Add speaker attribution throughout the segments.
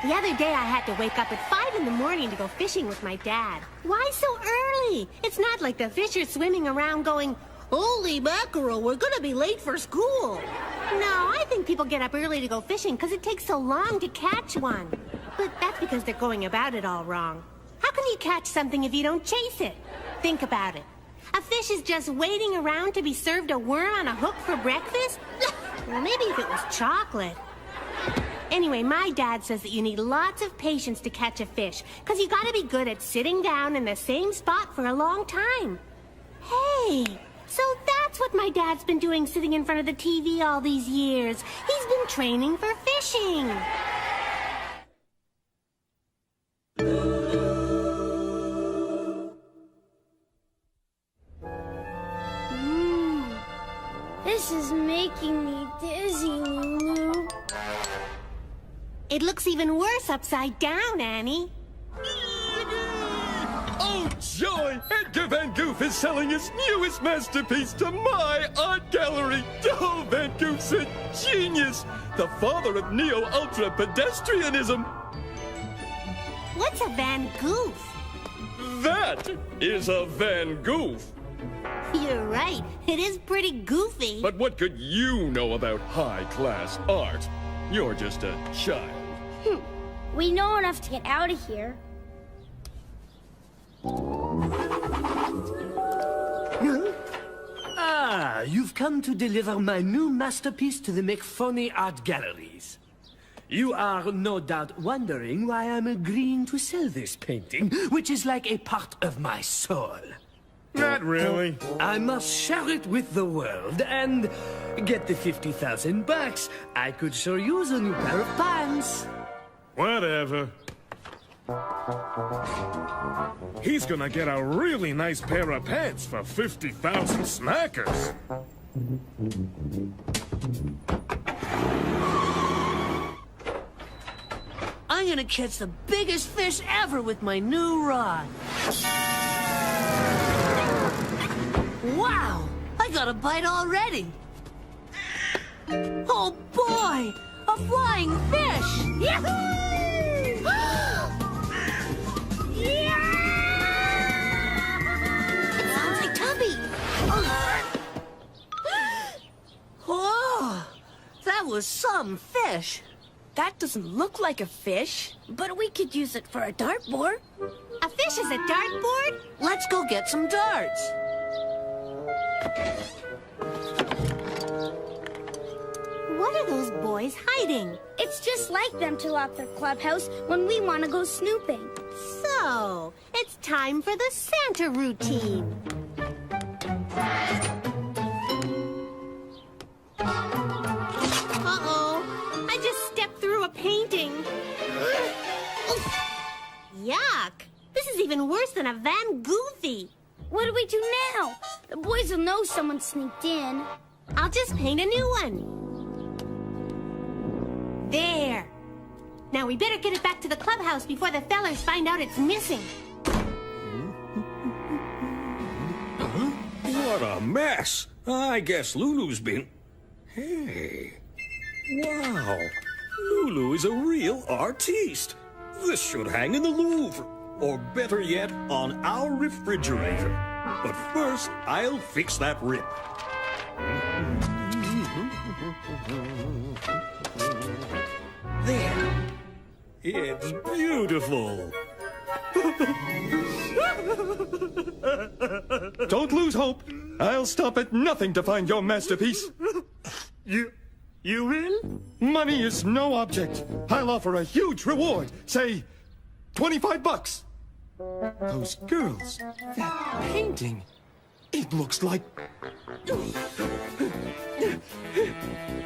Speaker 1: The other day I had to wake up at 5 in the morning to go fishing with my dad. Why so early? It's not like the fish are swimming around going, "Holy mackerel, we're gonna be late for school." No, I think people get up early to go fishing because it takes so long to catch one. But that's because they're going about it all wrong. How can you catch something if you don't chase it? Think about it. A fish is just waiting around to be served a worm on a hook for breakfast? Well, maybe if it was chocolate. Anyway, my dad says that you need lots of patience to catch a fish, because you gotta be good at sitting down in the same spot for a long time. Hey, so that's what my dad's been doing sitting in front of the TV all these years. He's been training for fishing.
Speaker 2: This is making me dizzy, Lulu.
Speaker 1: It looks even worse upside down, Annie.
Speaker 3: Oh, joy! Edgar Van Goof is selling his newest masterpiece to my art gallery. Oh, Van Goof's a genius! The father of neo-ultra pedestrianism.
Speaker 1: What's a Van Goof?
Speaker 3: That is a Van Goof.
Speaker 1: You're right. It is pretty goofy.
Speaker 3: But what could you know about high-class art? You're just a child.
Speaker 2: We know enough to get out of here.
Speaker 4: Ah, you've come to deliver my new masterpiece to the McPhony Art Galleries. You are no doubt wondering why I'm agreeing to sell this painting, which is like a part of my soul.
Speaker 5: Not really.
Speaker 4: I must share it with the world and get the 50,000 bucks. I could sure use a new pair of pants.
Speaker 5: Whatever. He's gonna get a really nice pair of pants for 50,000 snackers.
Speaker 4: I'm gonna catch the biggest fish ever with my new rod. Wow! I got a bite already. Oh boy! A flying fish! Yahoo! It sounds like Tubby. Oh, that was some fish.
Speaker 6: That doesn't look like a fish, but we could use it for a dartboard.
Speaker 1: A fish is a dartboard?
Speaker 4: Let's go get some darts.
Speaker 1: What are those boys hiding?
Speaker 2: It's just like them to lock their clubhouse when we want to go snooping.
Speaker 1: So, it's time for the Santa routine. Uh-oh, I just stepped through a painting. Yuck, this is even worse than a Van Goofy.
Speaker 2: What do we do now? The boys will know someone sneaked in.
Speaker 1: I'll just paint a new one. There. Now we better get it back to the clubhouse before the fellers find out it's missing.
Speaker 7: What a mess. I guess Lulu's been... Hey. Wow. Lulu is a real artiste. This should hang in the Louvre. Or better yet, on our refrigerator. But first, I'll fix that rip. There. It's beautiful.
Speaker 3: Don't lose hope. I'll stop at nothing to find your masterpiece.
Speaker 5: You will?
Speaker 3: Money is no object. I'll offer a huge reward. Say, 25 bucks. Those girls, that painting, it looks like...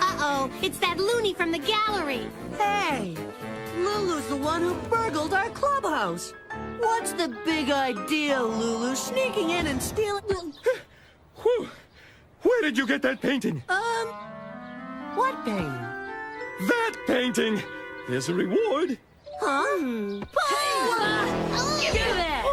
Speaker 1: Uh-oh, it's that loony from the gallery.
Speaker 4: Hey, Lulu's the one who burgled our clubhouse. What's the big idea, Lulu, sneaking in and stealing...
Speaker 3: Whew. Where did you get that painting?
Speaker 4: What painting?
Speaker 3: That painting! There's a reward.
Speaker 4: Huh?
Speaker 2: Give me that!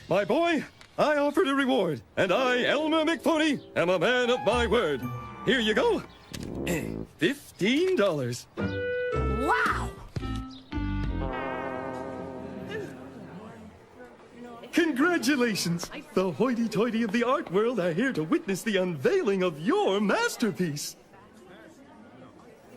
Speaker 3: My boy, I offered a reward, and I, Elmer McPhony, am a man of my word. Here you go. $15.
Speaker 6: Wow!
Speaker 3: Congratulations! The hoity-toity of the art world are here to witness the unveiling of your masterpiece.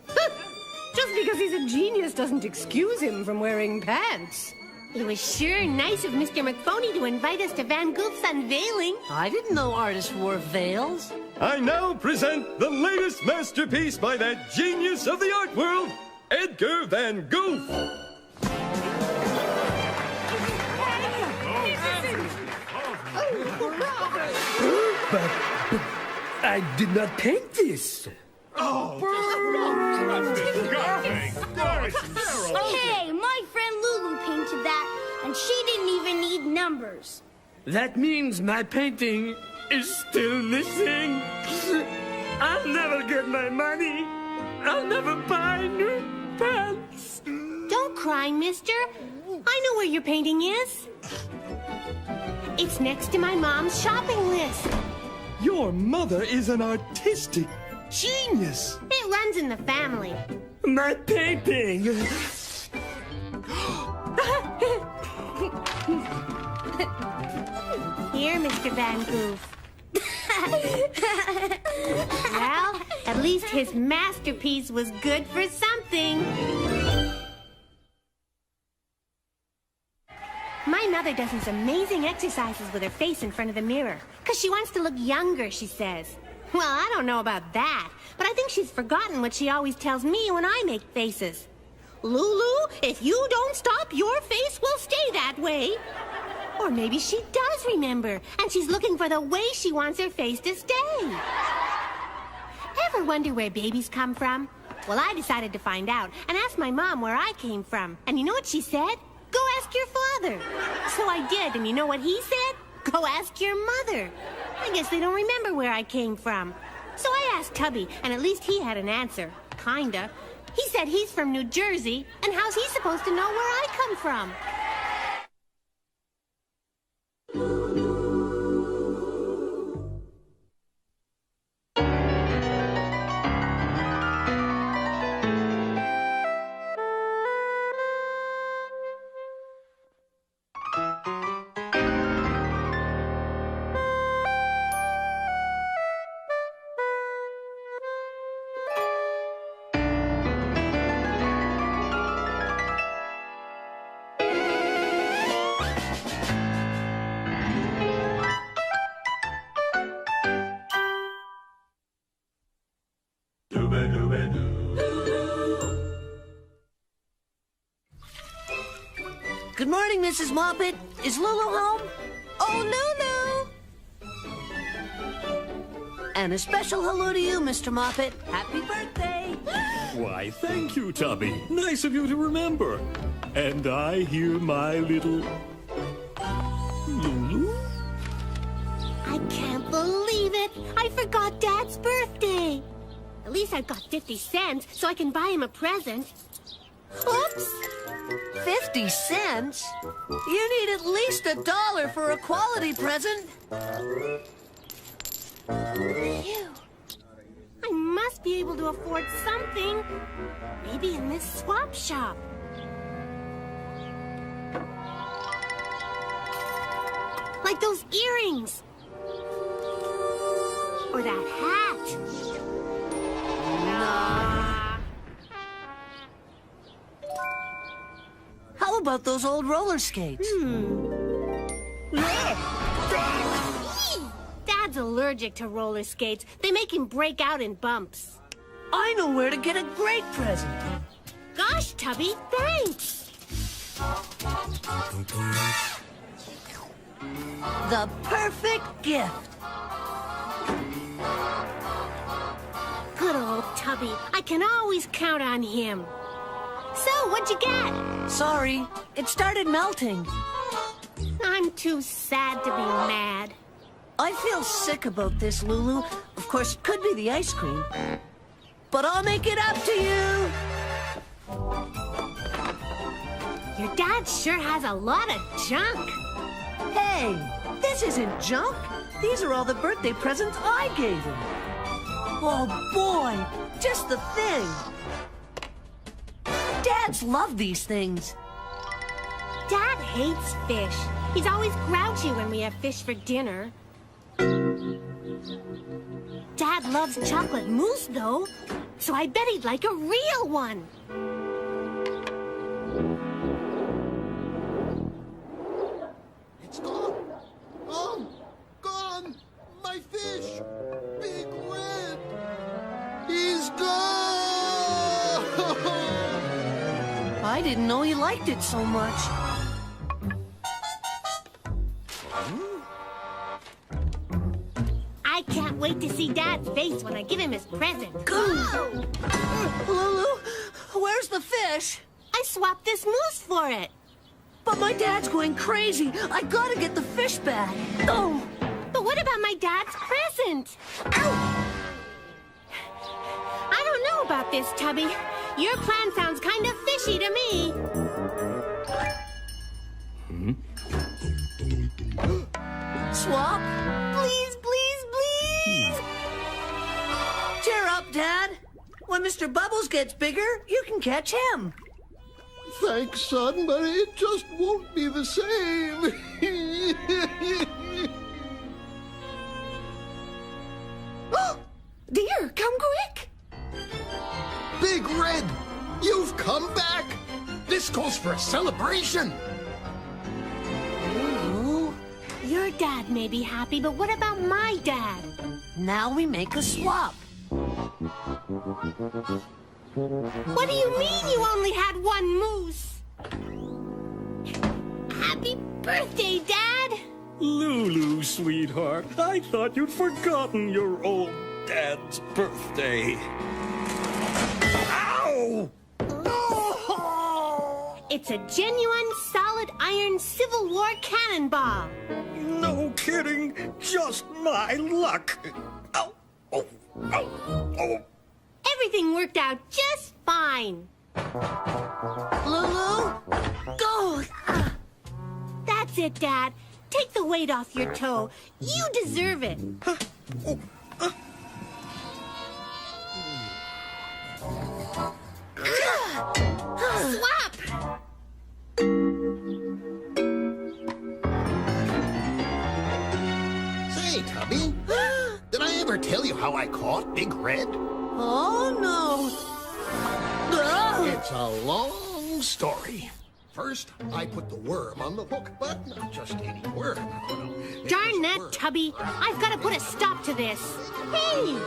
Speaker 1: Just because he's a genius doesn't excuse him from wearing pants. It was sure nice of Mr. McPhony to invite us to Van Gogh's unveiling.
Speaker 8: I didn't know artists wore veils.
Speaker 3: I now present the latest masterpiece by that genius of the art world, Edgar Van Gogh.
Speaker 4: But I did not paint this.
Speaker 2: Hey, my friend Lulu painted that, and she didn't even need numbers.
Speaker 4: That means my painting is still missing. I'll never get my money. I'll never buy new pants.
Speaker 1: Don't cry, mister. I know where your painting is. It's next to my mom's shopping list.
Speaker 3: Your mother is an artistic genius.
Speaker 1: It runs in the family.
Speaker 4: My painting.
Speaker 1: Here, Mr. Van Gogh. Well, at least his masterpiece was good for something. My mother does these amazing exercises with her face in front of the mirror, because she wants to look younger, she says. Well, I don't know about that, but I think she's forgotten what she always tells me when I make faces. Lulu, if you don't stop, your face will stay that way. Or maybe she does remember, and she's looking for the way she wants her face to stay. Ever wonder where babies come from? Well, I decided to find out and asked my mom where I came from. And you know what she said? Go ask your father. So I did, and you know what he said? Go ask your mother. I guess they don't remember where I came from. So I asked Tubby, and at least he had an answer. Kinda. He said he's from New Jersey, and how's he supposed to know where I come from?
Speaker 8: Good morning, Mrs. Moppet. Is Lulu home?
Speaker 6: Oh,
Speaker 8: Lulu! And a special hello to you, Mr. Moppet. Happy birthday!
Speaker 7: Why, thank you, Tubby. Nice of you to remember. And I hear my little... Lulu?
Speaker 1: I can't believe it. I forgot Dad's birthday. At least I've got 50 cents, so I can buy him a present. Oops!
Speaker 8: 50 cents? You need at least $1 for a quality present.
Speaker 1: Phew. I must be able to afford something. Maybe in this swap shop. Like those earrings. Or that hat. Nah.
Speaker 8: How about those old roller skates?
Speaker 1: Dad's allergic to roller skates. They make him break out in bumps.
Speaker 8: I know where to get a great present.
Speaker 1: Gosh, Tubby, thanks.
Speaker 8: The perfect gift.
Speaker 1: Good old Tubby. I can always count on him. So, what'd you get?
Speaker 8: Sorry, it started melting.
Speaker 1: I'm too sad to be mad.
Speaker 8: I feel sick about this, Lulu. Of course, it could be the ice cream. But I'll make it up to you.
Speaker 1: Your dad sure has a lot of junk.
Speaker 8: Hey, this isn't junk. These are all the birthday presents I gave him. Oh, boy, just the thing. Dads love these things.
Speaker 1: Dad hates fish. He's always grouchy when we have fish for dinner. Dad loves chocolate mousse, though, so I bet he'd like a real one.
Speaker 9: It's gone. Gone. My fish. Big Red. He's gone.
Speaker 8: I didn't know he liked it so much.
Speaker 1: I can't wait to see Dad's face when I give him his present.
Speaker 8: Lulu, where's the fish?
Speaker 1: I swapped this mousse for it.
Speaker 8: But my dad's going crazy. I gotta get the fish back. Oh!
Speaker 1: But what about my dad's present? Ow! I don't know about this, Tubby. Your plan sounds kind of fishy to me.
Speaker 8: Swap?
Speaker 1: Please, please, please!
Speaker 8: Cheer up, Dad. When Mr. Bubbles gets bigger, you can catch him.
Speaker 9: Thanks, son, but it just won't be the same.
Speaker 6: Dear, come quick!
Speaker 9: Big Red, you've come back. This calls for a celebration.
Speaker 8: Lulu,
Speaker 1: Your dad may be happy, but what about my dad?
Speaker 8: now we make a swap.
Speaker 1: What do you mean you only had one moose? Happy birthday, Dad!
Speaker 7: Lulu, sweetheart, I thought you'd forgotten your old dad's birthday. Ow!
Speaker 1: It's a genuine solid iron Civil War cannonball.
Speaker 7: No kidding, just my luck. Ow! Oh! Oh! Oh!
Speaker 1: Everything worked out just fine.
Speaker 8: Lulu, go!
Speaker 1: That's it, Dad. Take the weight off your toe. You deserve it. Swap!
Speaker 9: Say, Tubby, did I ever tell you how I caught Big Red?
Speaker 8: Oh, no.
Speaker 9: It's a long story. First, I put the worm on the hook, but not just any worm. No. It
Speaker 1: Darn
Speaker 9: was a
Speaker 1: that,
Speaker 9: worm.
Speaker 1: Tubby. I've got to put a stop to this. Hey!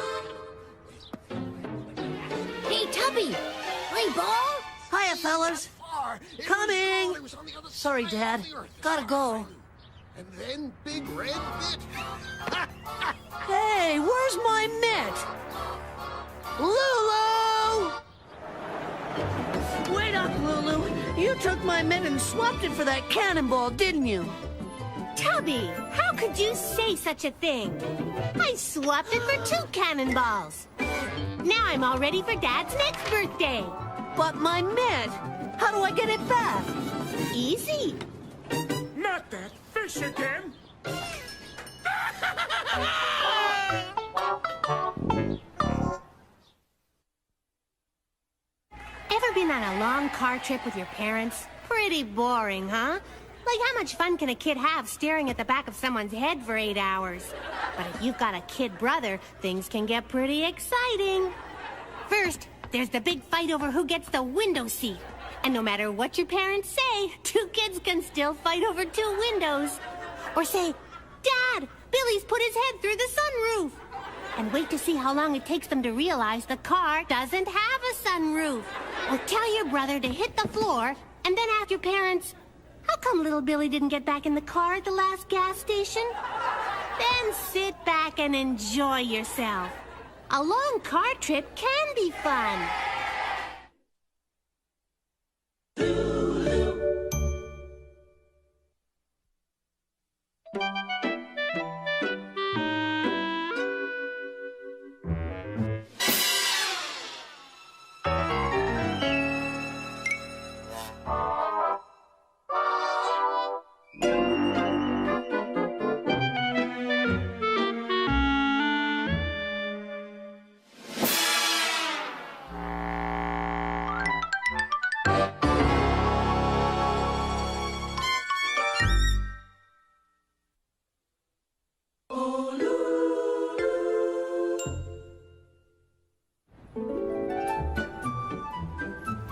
Speaker 2: Hey, Tubby! Play ball?
Speaker 8: Hiya, fellas.
Speaker 9: It
Speaker 8: Coming.
Speaker 9: was on the other
Speaker 8: Sorry,
Speaker 9: side
Speaker 8: Dad.
Speaker 9: of the earth.
Speaker 8: Gotta go.
Speaker 9: And then Big Red bit.
Speaker 8: Hey, where's my mitt? Lulu! Wait up, Lulu. You took my mitt and swapped it for that cannonball, didn't you?
Speaker 1: Tubby, how could you say such a thing? I swapped it for 2 cannonballs. Now I'm all ready for Dad's next birthday.
Speaker 8: But my mitt, how do I get it back?
Speaker 1: Easy.
Speaker 5: Not that fish again!
Speaker 1: Ever been on a long car trip with your parents? Pretty boring, huh? Like, how much fun can a kid have staring at the back of someone's head for 8 hours? But if you've got a kid brother, things can get pretty exciting. First, there's the big fight over who gets the window seat. And no matter what your parents say, 2 kids can still fight over 2 windows. Or say, Dad, Billy's put his head through the sunroof. And wait to see how long it takes them to realize the car doesn't have a sunroof. Or tell your brother to hit the floor, and then ask your parents, how come little Billy didn't get back in the car at the last gas station? Then sit back and enjoy yourself. A long car trip can be fun.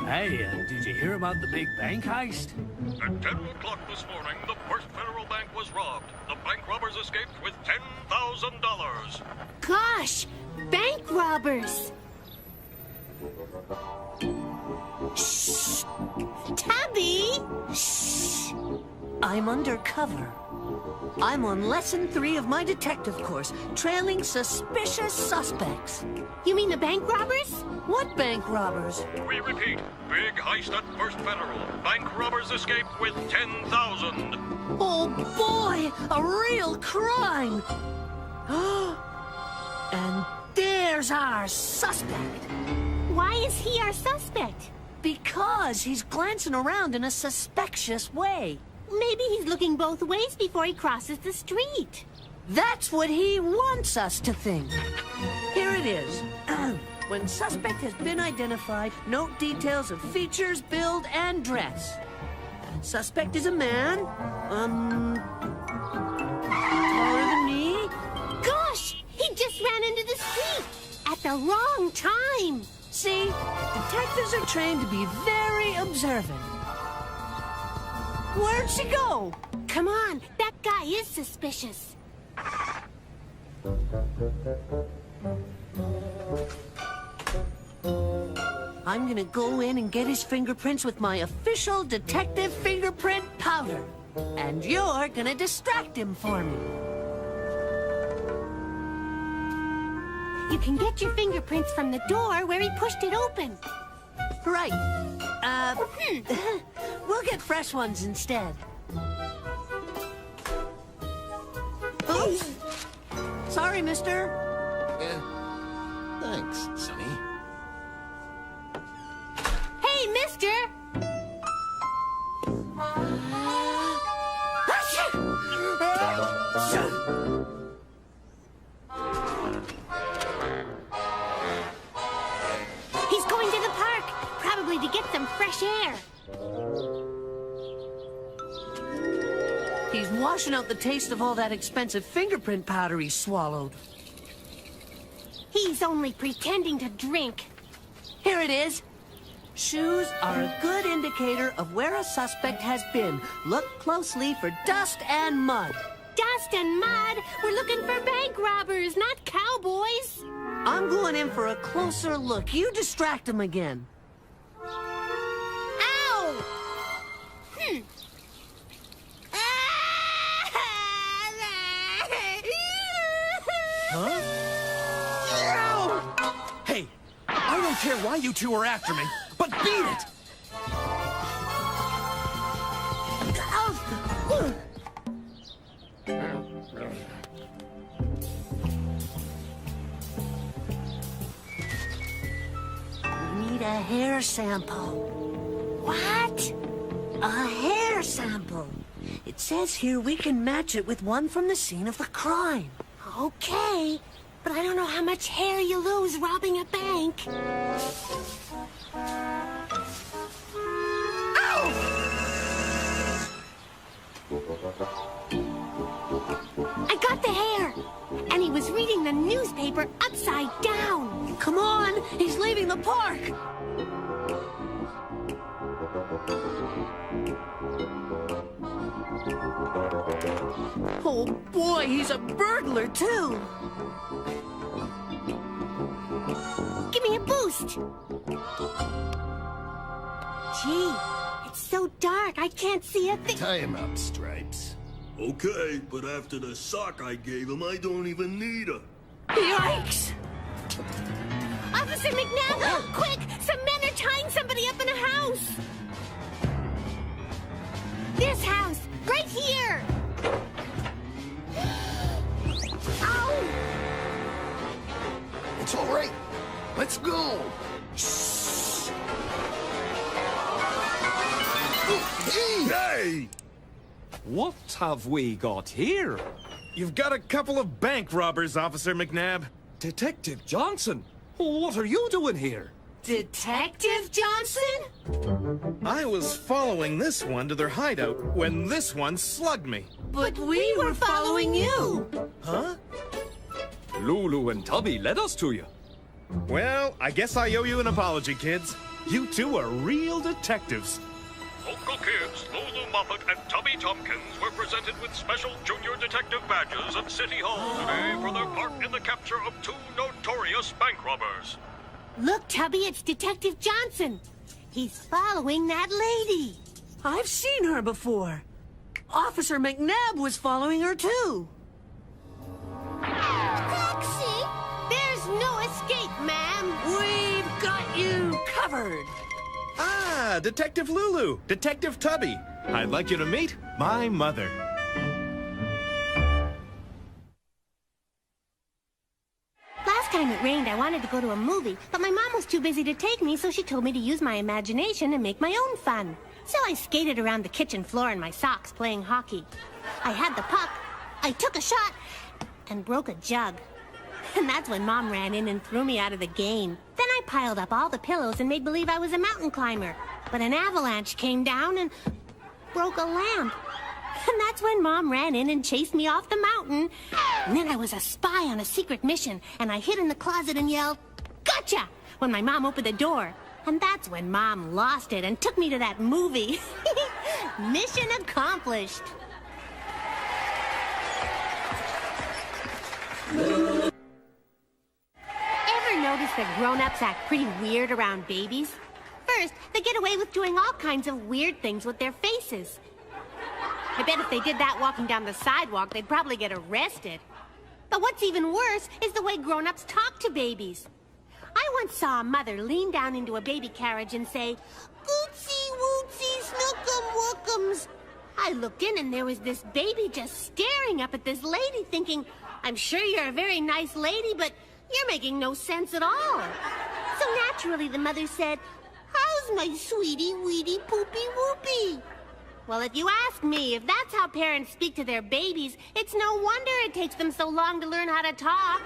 Speaker 4: Hey, did you hear about the big bank heist?
Speaker 7: At 10 o'clock this morning, the First Federal Bank was robbed. The bank robbers escaped with $10,000.
Speaker 1: Gosh, bank robbers. Shh! Tubby!
Speaker 8: Shh! I'm undercover. I'm on lesson 3 of my detective course, trailing suspicious suspects.
Speaker 1: You mean the bank robbers?
Speaker 8: What bank robbers?
Speaker 7: We repeat, big heist at First Federal. Bank robbers escaped with $10,000.
Speaker 8: Oh boy, a real crime! And there's our suspect.
Speaker 1: Why is he our suspect?
Speaker 8: Because he's glancing around in a suspicious way.
Speaker 1: Maybe he's looking both ways before he crosses the street.
Speaker 8: That's what he wants us to think. Here it is. When suspect has been identified, note details of features, build, and dress. Suspect is a man. Taller than me.
Speaker 1: Gosh, he just ran into the street at the wrong time.
Speaker 8: See, detectives are trained to be very observant. Where'd she go?
Speaker 1: Come on, that guy is suspicious.
Speaker 8: I'm gonna go in and get his fingerprints with my official detective fingerprint powder. And you're gonna distract him for me.
Speaker 1: You can get your fingerprints from the door where he pushed it open.
Speaker 8: Right. We'll get fresh ones instead. Oops. Sorry, mister.
Speaker 9: Thanks, Sonny.
Speaker 1: Hey, mister! He's going to the park, probably to get some fresh air.
Speaker 8: He's washing out the taste of all that expensive fingerprint powder he swallowed.
Speaker 1: He's only pretending to drink.
Speaker 8: Here it is. Shoes are a good indicator of where a suspect has been. Look closely for dust and mud.
Speaker 1: Dust and mud? We're looking for bank robbers, not cowboys.
Speaker 8: I'm going in for a closer look. You distract him again.
Speaker 1: Ow!
Speaker 10: Huh? Hey, I don't care why you two are after me, but beat it!
Speaker 8: We need a hair sample.
Speaker 1: What?
Speaker 8: A hair sample. It says here we can match it with one from the scene of the crime.
Speaker 1: Okay, but I don't know how much hair you lose robbing a bank. Ow! I got the hair! And he was reading the newspaper upside down.
Speaker 8: Come on, he's leaving the park. Oh boy, he's a burglar too.
Speaker 1: Give me a boost. Gee, it's so dark I can't see a thing.
Speaker 9: Tie him up, Stripes.
Speaker 7: Okay, but after the sock I gave him, I don't even need her.
Speaker 8: Yikes!
Speaker 1: Officer McNabb, quick! Some men are tying somebody up in a house. This house, right here. Ow!
Speaker 9: It's all right. Let's go.
Speaker 3: Shh!
Speaker 10: Hey! What have we got here?
Speaker 5: You've got a couple of bank robbers, Officer McNabb.
Speaker 10: Detective Johnson, what are you doing here?
Speaker 1: Detective Johnson?
Speaker 5: I was following this one to their hideout when this one slugged me.
Speaker 8: But we were following you.
Speaker 5: Huh?
Speaker 10: Lulu and Tubby led us to you.
Speaker 5: Well, I guess I owe you an apology, kids.
Speaker 10: You two are real detectives.
Speaker 11: Local kids Lulu Moppet and Tubby Tompkins were presented with special junior detective badges at City Hall today for their part in the capture of 2 notorious bank robbers.
Speaker 1: Look, Tubby, it's Detective Johnson. He's following that lady.
Speaker 8: I've seen her before. Officer McNabb was following her, too.
Speaker 2: Taxi!
Speaker 1: There's no escape, ma'am.
Speaker 8: We've got you covered.
Speaker 10: Ah, Detective Lulu, Detective Tubby. I'd like you to meet my mother.
Speaker 1: Last time it rained, I wanted to go to a movie, but my mom was too busy to take me, so she told me to use my imagination and make my own fun. So I skated around the kitchen floor in my socks playing hockey. I had the puck, I took a shot, and broke a jug. And that's when Mom ran in and threw me out of the game. Then I piled up all the pillows and made believe I was a mountain climber. But an avalanche came down and broke a lamp. And that's when Mom ran in and chased me off the mountain. And then I was a spy on a secret mission, and I hid in the closet and yelled, "Gotcha!" when my mom opened the door. And that's when Mom lost it and took me to that movie. Mission accomplished. Ever notice that grown-ups act pretty weird around babies? First, they get away with doing all kinds of weird things with their faces. I bet if they did that walking down the sidewalk, they'd probably get arrested. But what's even worse is the way grown-ups talk to babies. I once saw a mother lean down into a baby carriage and say, "Gootsy wootsy snookum wookums." I looked in and there was this baby just staring up at this lady thinking, "I'm sure you're a very nice lady, but you're making no sense at all." So naturally the mother said, "How's my sweetie weedy poopy whoopy?" Well, if you ask me, if that's how parents speak to their babies, it's no wonder it takes them so long to learn how to talk.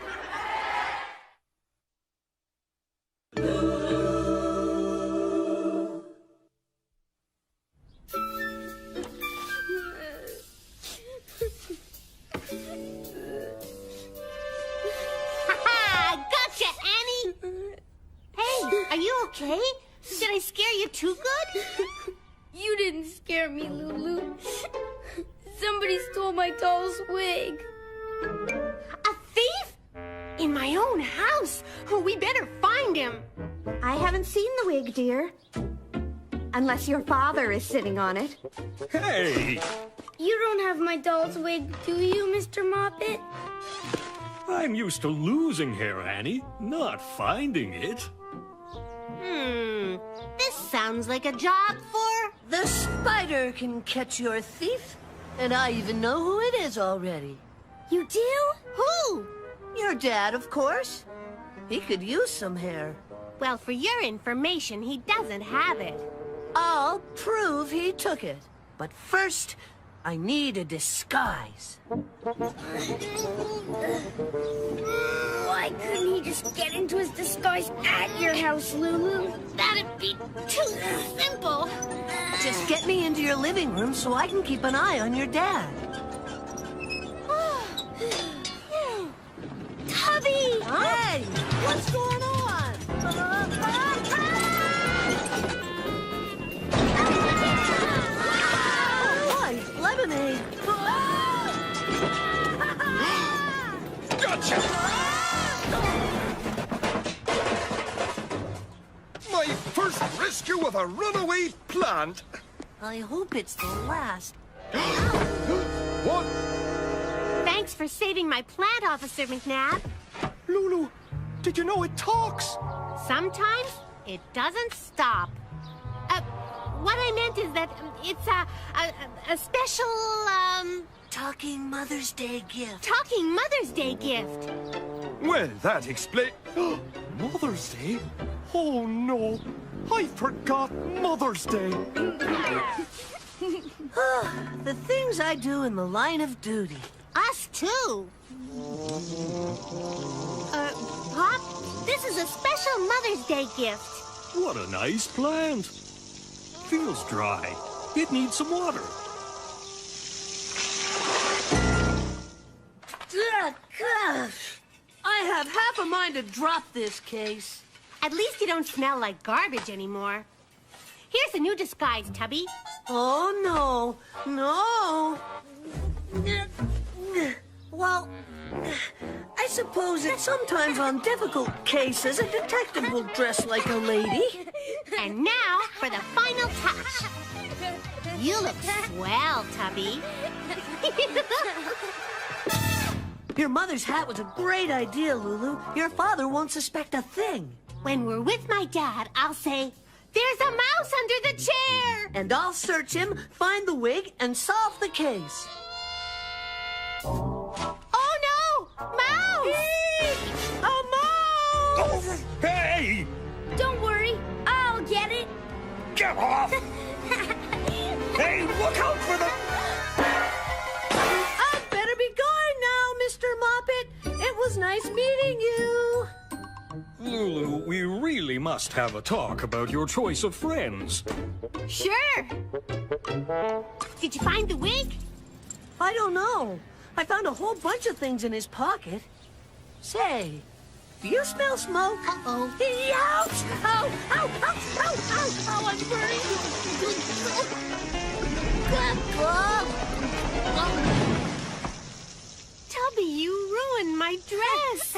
Speaker 1: Ha-ha! Gotcha, Annie! Hey, are you okay? Did I scare you too good?
Speaker 2: You didn't scare me, Lulu. Somebody stole my doll's wig.
Speaker 1: A thief? In my own house? Oh, we better find him.
Speaker 6: I haven't seen the wig, dear. Unless your father is sitting on it.
Speaker 7: Hey!
Speaker 2: You don't have my doll's wig, do you, Mr. Moppet?
Speaker 7: I'm used to losing hair, Annie, not finding it.
Speaker 1: This sounds like a job for...
Speaker 8: The spider can catch your thief, and I even know who it is already.
Speaker 1: You do? Who?
Speaker 8: Your dad, of course. He could use some hair.
Speaker 1: Well, for your information, he doesn't have it.
Speaker 8: I'll prove he took it. But first, I need a disguise.
Speaker 2: Why couldn't he just get into his disguise at your house, Lulu?
Speaker 1: That'd be too simple.
Speaker 8: Just get me into your living room so I can keep an eye on your dad.
Speaker 1: Tubby!
Speaker 8: Hey, what's going on? Oh, lemonade.
Speaker 3: Gotcha! My first rescue of a runaway plant.
Speaker 8: I hope it's the last.
Speaker 3: What?
Speaker 1: Thanks for saving my plant, Officer McNabb.
Speaker 3: Lulu, did you know it talks?
Speaker 1: Sometimes it doesn't stop. What I meant is that it's a special,
Speaker 8: Talking Mother's Day gift.
Speaker 1: Talking Mother's Day gift.
Speaker 3: Well, that explains... Mother's Day? Oh, no. I forgot Mother's Day.
Speaker 8: The things I do in the line of duty.
Speaker 1: Us too. Pop, this is a special Mother's Day gift.
Speaker 7: What a nice plant. Feels dry. It needs some water.
Speaker 8: I have half a mind to drop this case.
Speaker 1: At least you don't smell like garbage anymore. Here's a new disguise, Tubby.
Speaker 8: Oh, no. No. Well, I suppose that sometimes on difficult cases, a detective will dress like a lady.
Speaker 1: And now for the final touch. You look swell, Tubby.
Speaker 8: Your mother's hat was a great idea, Lulu. Your father won't suspect a thing.
Speaker 1: When we're with my dad, I'll say, "There's a mouse under the chair!"
Speaker 8: And I'll search him, find the wig, and solve the case.
Speaker 1: Oh, no! Mouse! A mouse!
Speaker 7: Oh, hey!
Speaker 2: Don't worry, I'll get it.
Speaker 7: Get off! Hey, look out for the...
Speaker 8: I'd better be going now, Mr. Moppet. It was nice meeting you.
Speaker 7: Lulu, we really must have a talk about your choice of friends.
Speaker 1: Sure. Did you find the wig?
Speaker 8: I don't know. I found a whole bunch of things in his pocket. Say, do you smell smoke?
Speaker 1: Uh-oh.
Speaker 8: Ouch! Ow! Ow! Ow! Ow! Ow! Ow! I'm burning!
Speaker 1: Tubby, you ruined my dress.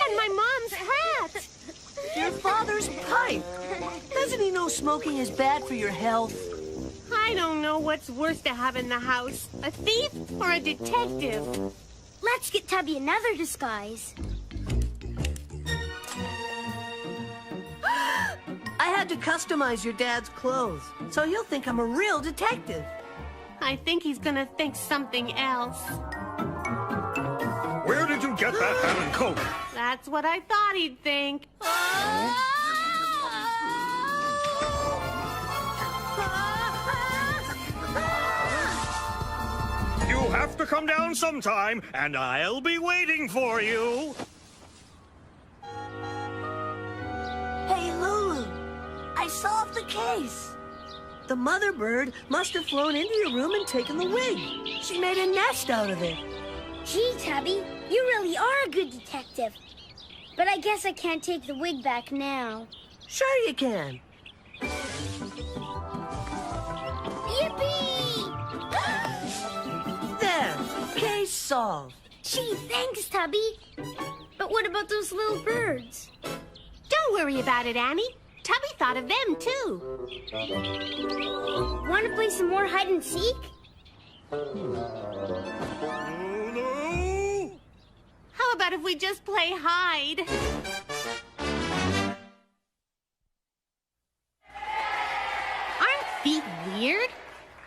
Speaker 1: And my mom's hat.
Speaker 8: Your father's pipe. Doesn't he know smoking is bad for your health?
Speaker 1: I don't know what's worse to have in the house, a thief or a detective.
Speaker 2: Let's get Tubby another disguise.
Speaker 8: I had to customize your dad's clothes, so he'll think I'm a real detective.
Speaker 1: I think he's gonna think something else.
Speaker 7: Where did you get that hat and coat?
Speaker 1: That's what I thought he'd think.
Speaker 7: You have to come down sometime, and I'll be waiting for you.
Speaker 8: Hey, Lulu, I solved the case. The mother bird must have flown into your room and taken the wig. She made a nest out of it.
Speaker 2: Gee, Tubby, you really are a good detective. But I guess I can't take the wig back now.
Speaker 8: Sure you can.
Speaker 2: Yippee!
Speaker 8: There, case solved.
Speaker 2: Gee, thanks, Tubby. But what about those little birds?
Speaker 1: Don't worry about it, Annie. Tubby thought of them, too.
Speaker 2: Want to play some more hide and seek?
Speaker 7: Lulu!
Speaker 1: How about if we just play hide? Aren't feet weird?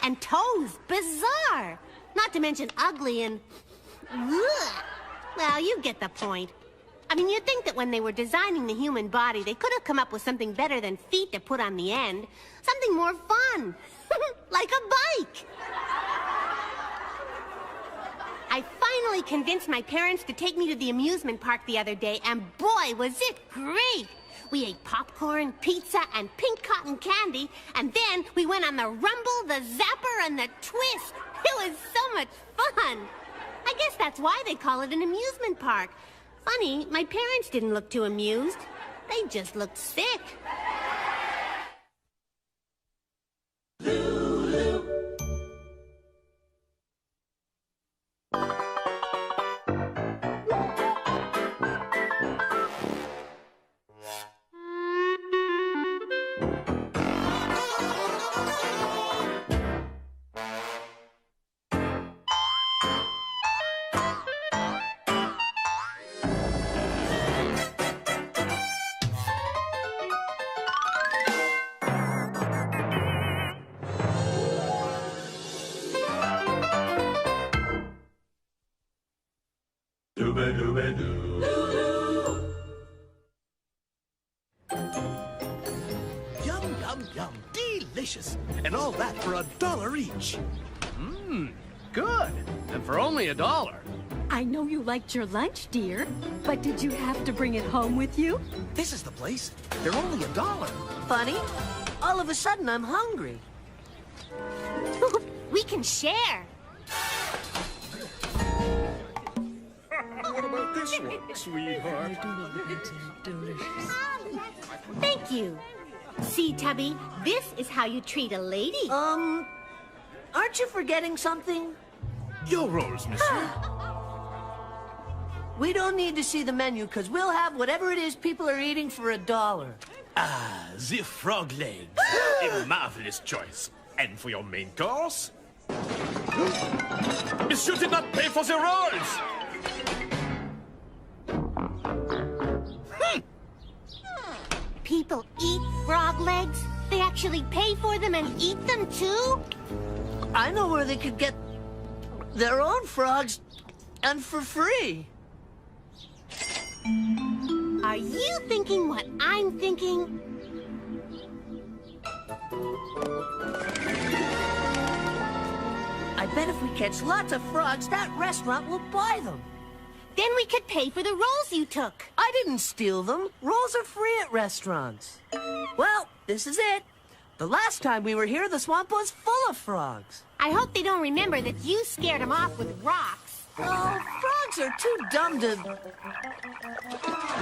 Speaker 1: And toes bizarre. Not to mention ugly and... Ugh. Well, you get the point. I mean, you'd think that when they were designing the human body, they could have come up with something better than feet to put on the end. Something more fun. Like a bike. I finally convinced my parents to take me to the amusement park the other day, and boy, was it great! We ate popcorn, pizza, and pink cotton candy, and then we went on the rumble, the zapper, and the twist. It was so much fun. I guess that's why they call it an amusement park. Funny, my parents didn't look too amused. They just looked sick.
Speaker 10: Yum, yum, yum. Delicious. And all that for $1 each.
Speaker 4: Good. And for only $1.
Speaker 12: I know you liked your lunch, dear, but did you have to bring it home with you?
Speaker 10: This is the place. They're only $1.
Speaker 8: Funny, all of a sudden I'm hungry.
Speaker 1: We can share.
Speaker 7: What about this one, sweetheart?
Speaker 1: Thank you. See, Tubby, this is how you treat a lady.
Speaker 8: Aren't you forgetting something?
Speaker 10: Your rolls, monsieur.
Speaker 8: We don't need to see the menu, because we'll have whatever it is people are eating for $1.
Speaker 10: Ah, the frog legs. A marvelous choice. And for your main course? Monsieur did not pay for the rolls!
Speaker 1: People eat frog legs? They actually pay for them and eat them too?
Speaker 8: I know where they could get their own frogs, and for free.
Speaker 1: Are you thinking what I'm thinking?
Speaker 8: I bet if we catch lots of frogs, that restaurant will buy them.
Speaker 1: Then we could pay for the rolls you took.
Speaker 8: I didn't steal them. Rolls are free at restaurants. Well, this is it. The last time we were here, the swamp was full of frogs.
Speaker 1: I hope they don't remember that you scared them off with rocks.
Speaker 8: Oh, frogs are too dumb to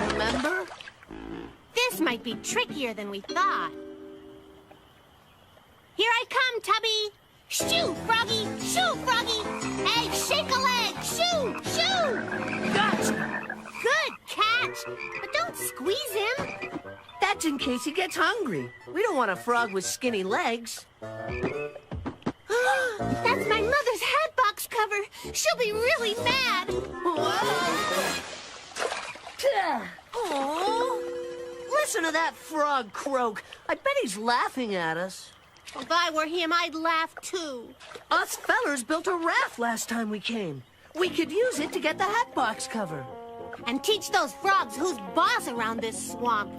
Speaker 8: remember.
Speaker 1: This might be trickier than we thought. Here I come, Tubby. Shoo, Froggy! Shoo, Froggy! Hey, shake a leg! Shoo! Shoo!
Speaker 8: Gotcha!
Speaker 1: Good catch! But don't squeeze him.
Speaker 8: That's in case he gets hungry. We don't want a frog with skinny legs.
Speaker 1: That's my mother's hatbox cover. She'll be really mad.
Speaker 8: Oh! Listen to that frog croak. I bet he's laughing at us.
Speaker 1: If I were him, I'd laugh too.
Speaker 8: Us fellers built a raft last time we came. We could use it to get the hatbox cover.
Speaker 1: And teach those frogs who's boss around this swamp.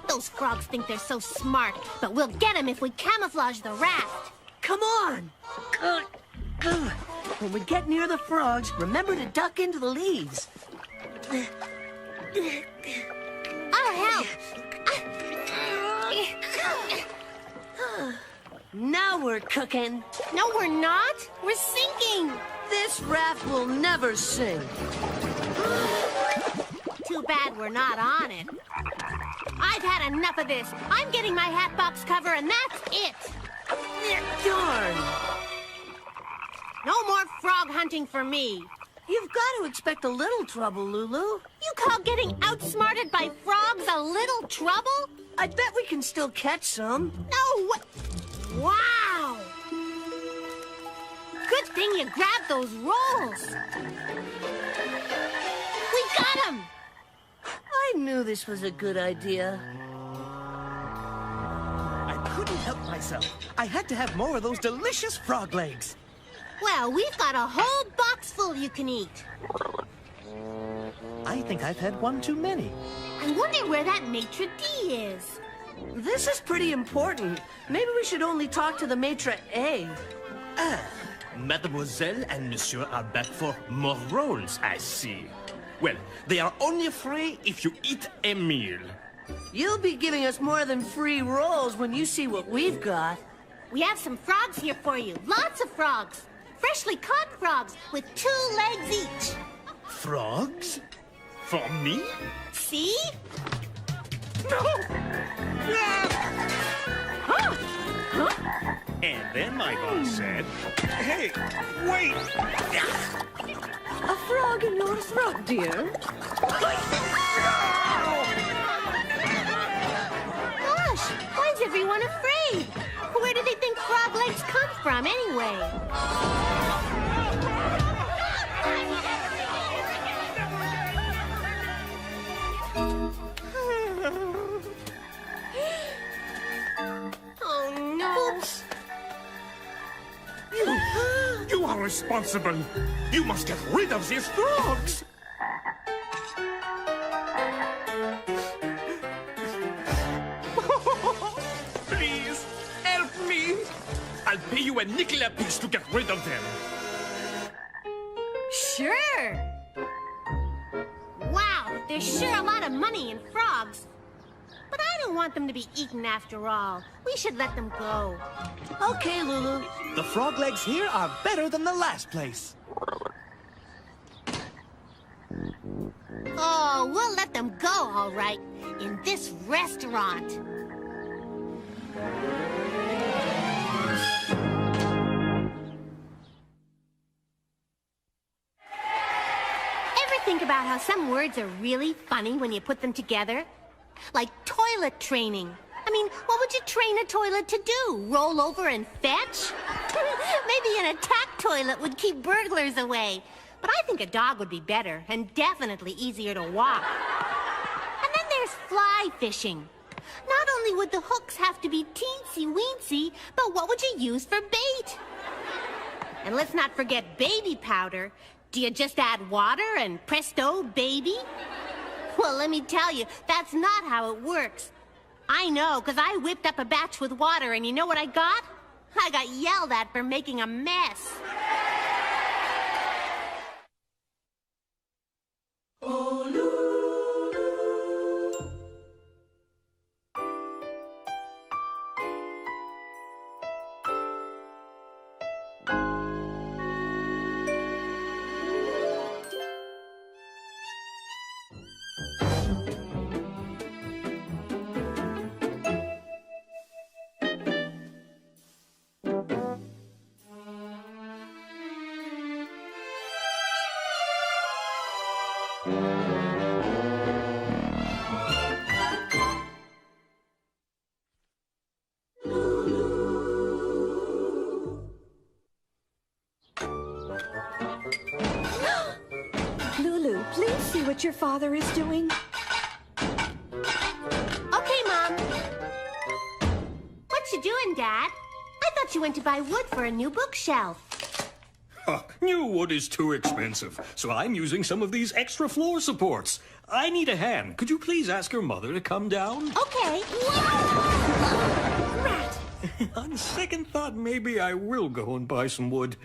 Speaker 1: Those frogs think they're so smart, but we'll get them if we camouflage the raft.
Speaker 8: Come on! When we get near the frogs, remember to duck into the leaves.
Speaker 1: I'll help.
Speaker 8: Now we're cooking.
Speaker 1: No, we're not. We're sinking.
Speaker 8: This raft will never sink.
Speaker 1: Too bad we're not on it. I've had enough of this. I'm getting my hatbox cover, and that's it.
Speaker 8: Darn.
Speaker 1: No more frog hunting for me.
Speaker 8: You've got to expect a little trouble, Lulu.
Speaker 1: You call getting outsmarted by frogs a little trouble?
Speaker 8: I bet we can still catch some.
Speaker 1: No, what? Wow! Good thing you grabbed those rolls. We got them!
Speaker 8: I knew this was a good idea.
Speaker 10: I couldn't help myself. I had to have more of those delicious frog legs.
Speaker 1: Well, we've got a whole box full you can eat.
Speaker 10: I think I've had one too many.
Speaker 1: I wonder where that maitre d' is.
Speaker 8: This is pretty important. Maybe we should only talk to the maitre a'.
Speaker 10: Ah, Mademoiselle and Monsieur are back for more rolls, I see. Well, they are only free if you eat a meal.
Speaker 8: You'll be giving us more than free rolls when you see what we've got.
Speaker 1: We have some frogs here for you. Lots of frogs. Freshly caught frogs with 2 legs each.
Speaker 10: Frogs? For me?
Speaker 1: See?
Speaker 10: No!
Speaker 1: Huh?
Speaker 7: And then my boss said, "Hey, wait!"
Speaker 12: A frog in your throat, dear.
Speaker 1: Gosh, why is everyone afraid? Where do they think frog legs come from, anyway? Oh, no.
Speaker 5: Oops. You are responsible. You must get rid of these frogs.
Speaker 10: Please, help me. I'll pay you a nickel apiece to get rid of them.
Speaker 1: Sure. Wow, there's sure a lot of money in frogs. But I don't want them to be eaten after all. We should let them go.
Speaker 8: Okay, Lulu.
Speaker 10: The frog legs here are better than the last place.
Speaker 1: Oh, Oh, we'll let them go, all right, in this restaurant. Ever think about how some words are really funny when you put them together? Like toilet training. I mean, what would you train a toilet to do? Roll over and fetch? Maybe an attack toilet would keep burglars away. But I think a dog would be better and definitely easier to walk. And then there's fly fishing. Not only would the hooks have to be teensy-weensy, but what would you use for bait? And let's not forget baby powder. Do you just add water and presto, baby? Well, let me tell you, that's not how it works. I know, because I whipped up a batch with water, and you know what I got? I got yelled at for making a mess.
Speaker 6: Lulu, please see what your father is doing.
Speaker 1: Okay, Mom. What you doing, Dad? I thought you went to buy wood for a new bookshelf.
Speaker 7: New wood is too expensive, so I'm using some of these extra floor supports. I need a hand. Could you please ask your mother to come down?
Speaker 1: Okay. Rat.
Speaker 7: On second thought, maybe I will go and buy some wood.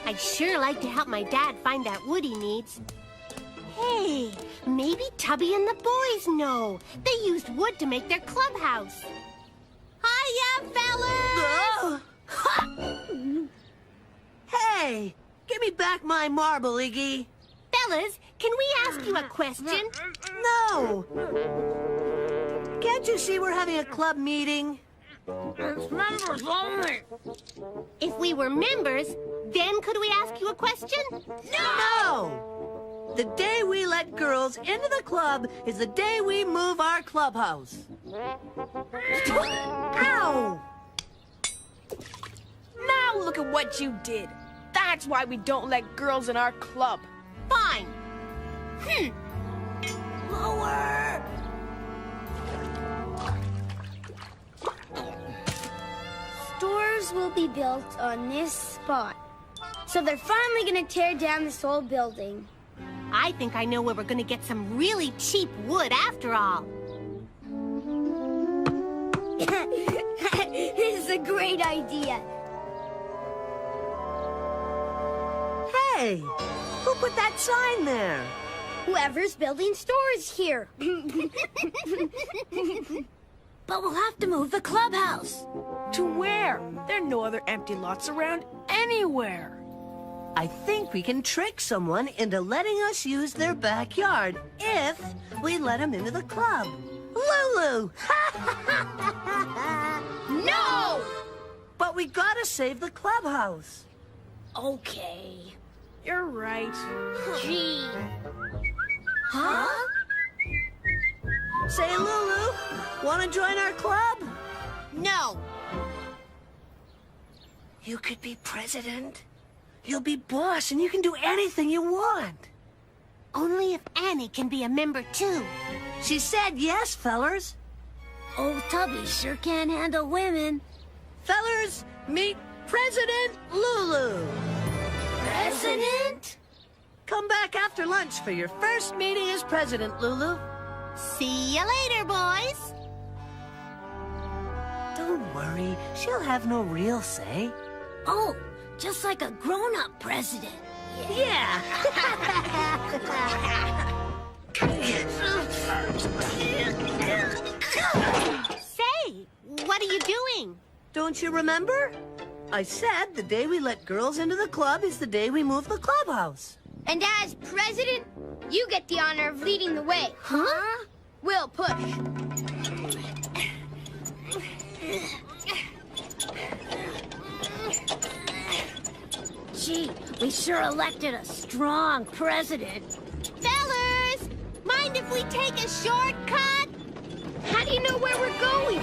Speaker 1: I'd sure like to help my dad find that wood he needs. Hey, maybe Tubby and the boys know. They used wood to make their clubhouse. Hiya, fellas!
Speaker 8: Hey, give me back my marble, Iggy.
Speaker 1: Fellas, can we ask you a question?
Speaker 8: No! Can't you see we're having a club meeting?
Speaker 2: It's members only.
Speaker 1: If we were members, then could we ask you a question?
Speaker 8: No! The day we let girls into the club is the day we move our clubhouse.
Speaker 6: Ow!
Speaker 13: Now look at what you did. That's why we don't let girls in our club.
Speaker 1: Fine.
Speaker 8: Lower!
Speaker 2: Stores will be built on this spot. So they're finally gonna tear down this old building.
Speaker 1: I think I know where we're gonna get some really cheap wood after all.
Speaker 2: This is a great idea.
Speaker 8: Hey, who put that sign there?
Speaker 2: Whoever's building stores here.
Speaker 13: But we'll have to move the clubhouse. To where? There are no other empty lots around anywhere.
Speaker 8: I think we can trick someone into letting us use their backyard if we let them into the club. Lulu!
Speaker 2: No!
Speaker 8: But we gotta save the clubhouse.
Speaker 13: Okay. You're right.
Speaker 2: Gee.
Speaker 8: Huh? Say, Lulu, wanna join our club?
Speaker 1: No.
Speaker 8: You could be president. You'll be boss and you can do anything you want.
Speaker 1: Only if Annie can be a member too.
Speaker 8: She said yes, fellers.
Speaker 2: Oh, Tubby sure can handle women.
Speaker 8: Fellers, meet President Lulu.
Speaker 2: President?
Speaker 8: Come back after lunch for your first meeting as president, Lulu.
Speaker 1: See you later, boys.
Speaker 8: Don't worry, she'll have no real say.
Speaker 2: Oh, just like a grown-up president.
Speaker 8: Yeah.
Speaker 1: Say, what are you doing?
Speaker 8: Don't you remember? I said the day we let girls into the club is the day we move the clubhouse.
Speaker 2: And as president, you get the honor of leading the way.
Speaker 1: Huh?
Speaker 2: We'll push.
Speaker 13: Gee, we sure elected a strong president.
Speaker 1: Fellers, mind if we take a shortcut?
Speaker 2: How do you know where we're going?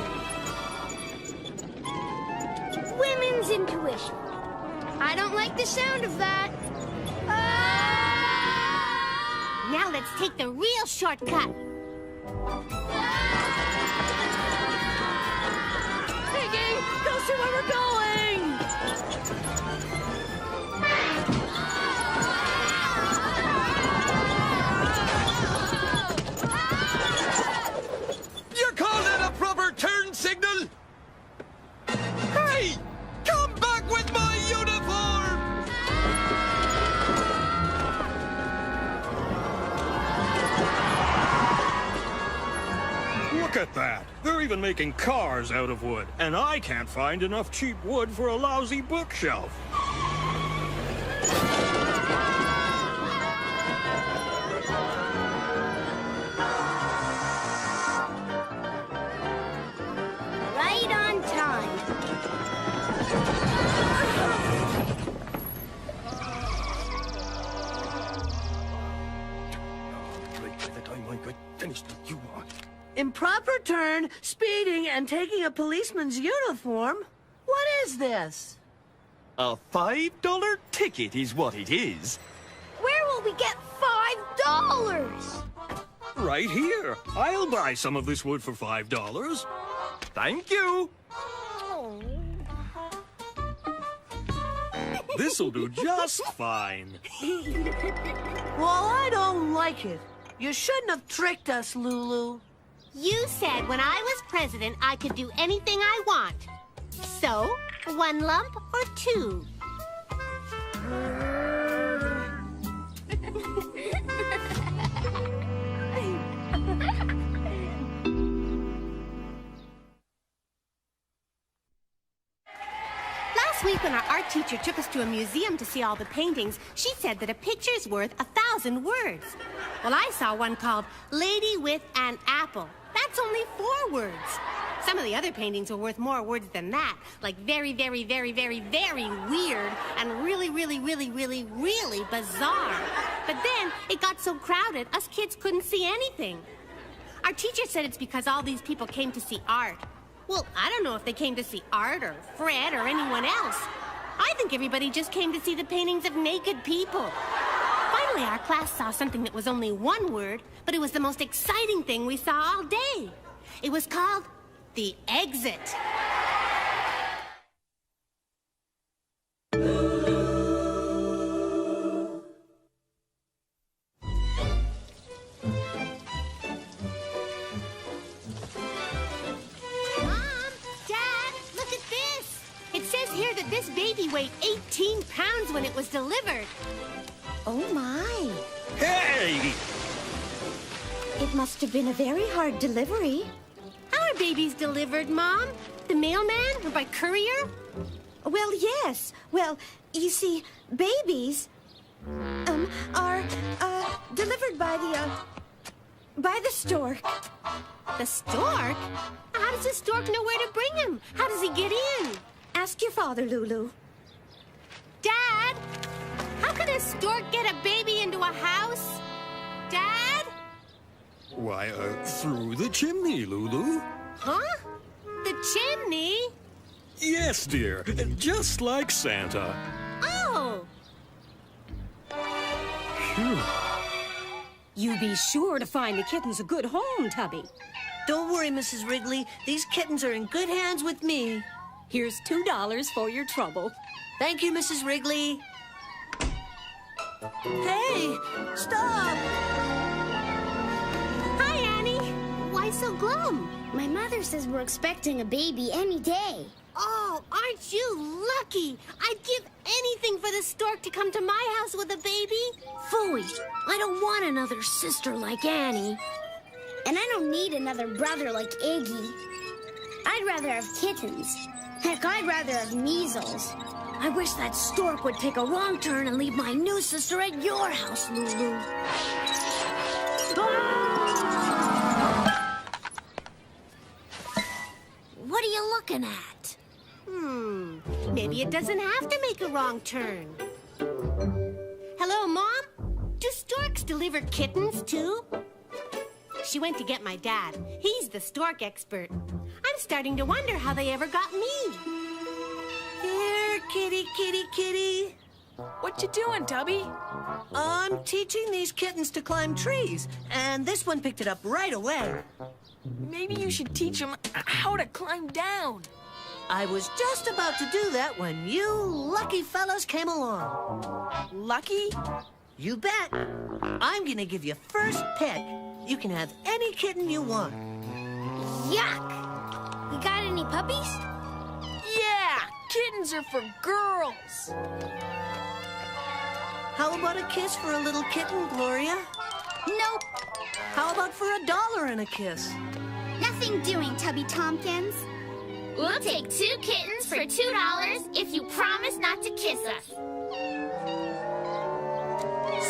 Speaker 2: Women's intuition. I don't like the sound of that.
Speaker 1: Now let's take the real shortcut.
Speaker 13: Piggy, go see where we're going!
Speaker 3: You call that a proper turn signal? Hey! Come back with my uniform!
Speaker 7: Look at that. They're even making cars out of wood, and I can't find enough cheap wood for a lousy bookshelf.
Speaker 2: Right on time.
Speaker 3: Right by the time I get finished with you on.
Speaker 8: Improper turn, speeding, and taking a policeman's uniform? What is this?
Speaker 10: A $5 ticket is what it is.
Speaker 2: Where will we get $5?
Speaker 7: Right here. I'll buy some of this wood for $5.
Speaker 10: Thank you.
Speaker 7: This'll do just fine.
Speaker 8: Well, I don't like it. You shouldn't have tricked us, Lulu.
Speaker 1: You said when I was president, I could do anything I want. So, 1 lump or 2? Last week when our art teacher took us to a museum to see all the paintings, she said that a picture's worth 1,000 words. Well, I saw one called Lady with an Apple. That's only 4 words. Some of the other paintings were worth more words than that, like very, very, very, very, very weird and really, really, really, really, really bizarre. But then it got so crowded, us kids couldn't see anything. Our teacher said it's because all these people came to see art. Well, I don't know if they came to see art or Fred or anyone else. I think everybody just came to see the paintings of naked people. Finally, our class saw something that was only 1 word, but it was the most exciting thing we saw all day. It was called the exit. Here that this baby weighed 18 pounds when it was delivered.
Speaker 6: Oh, my.
Speaker 7: Hey!
Speaker 6: It must have been a very hard delivery.
Speaker 1: How are babies delivered, Mom? The mailman or by courier?
Speaker 6: Well, yes. Well, you see, babies are delivered by the stork.
Speaker 1: The stork? How does the stork know where to bring him? How does he get in?
Speaker 6: Ask your father, Lulu.
Speaker 1: Dad, how can a stork get a baby into a house? Dad?
Speaker 7: Why, through the chimney, Lulu.
Speaker 1: Huh? The chimney?
Speaker 7: Yes, dear. Just like Santa.
Speaker 1: Oh!
Speaker 7: Phew.
Speaker 12: You be sure to find the kittens a good home, Tubby.
Speaker 8: Don't worry, Mrs. Wrigley. These kittens are in good hands with me.
Speaker 12: Here's $2 for your trouble.
Speaker 8: Thank you, Mrs. Wrigley. Hey, stop!
Speaker 1: Hi, Annie. Why so glum?
Speaker 2: My mother says we're expecting a baby any day.
Speaker 1: Oh, aren't you lucky? I'd give anything for the stork to come to my house with a baby.
Speaker 13: Phooey, I don't want another sister like Annie.
Speaker 2: And I don't need another brother like Iggy. I'd rather have kittens. Heck, I'd rather have measles.
Speaker 13: I wish that stork would take a wrong turn and leave my new sister at your house, Lulu. What are you looking at?
Speaker 1: Maybe it doesn't have to make a wrong turn. Hello, Mom? Do storks deliver kittens, too? She went to get my dad. He's the stork expert. I'm starting to wonder how they ever got me.
Speaker 8: Here, kitty, kitty, kitty.
Speaker 13: What you doing, Tubby?
Speaker 8: I'm teaching these kittens to climb trees, and this one picked it up right away.
Speaker 13: Maybe you should teach them how to climb down.
Speaker 8: I was just about to do that when you lucky fellas came along.
Speaker 13: Lucky?
Speaker 8: You bet. I'm gonna give you first pick. You can have any kitten you want.
Speaker 2: Yuck! You got any puppies?
Speaker 13: Yeah! Kittens are for girls!
Speaker 8: How about a kiss for a little kitten, Gloria?
Speaker 2: Nope.
Speaker 8: How about for $1 and a kiss?
Speaker 2: Nothing doing, Tubby Tompkins.
Speaker 14: We'll take 2 kittens for $2 if you promise not to kiss us.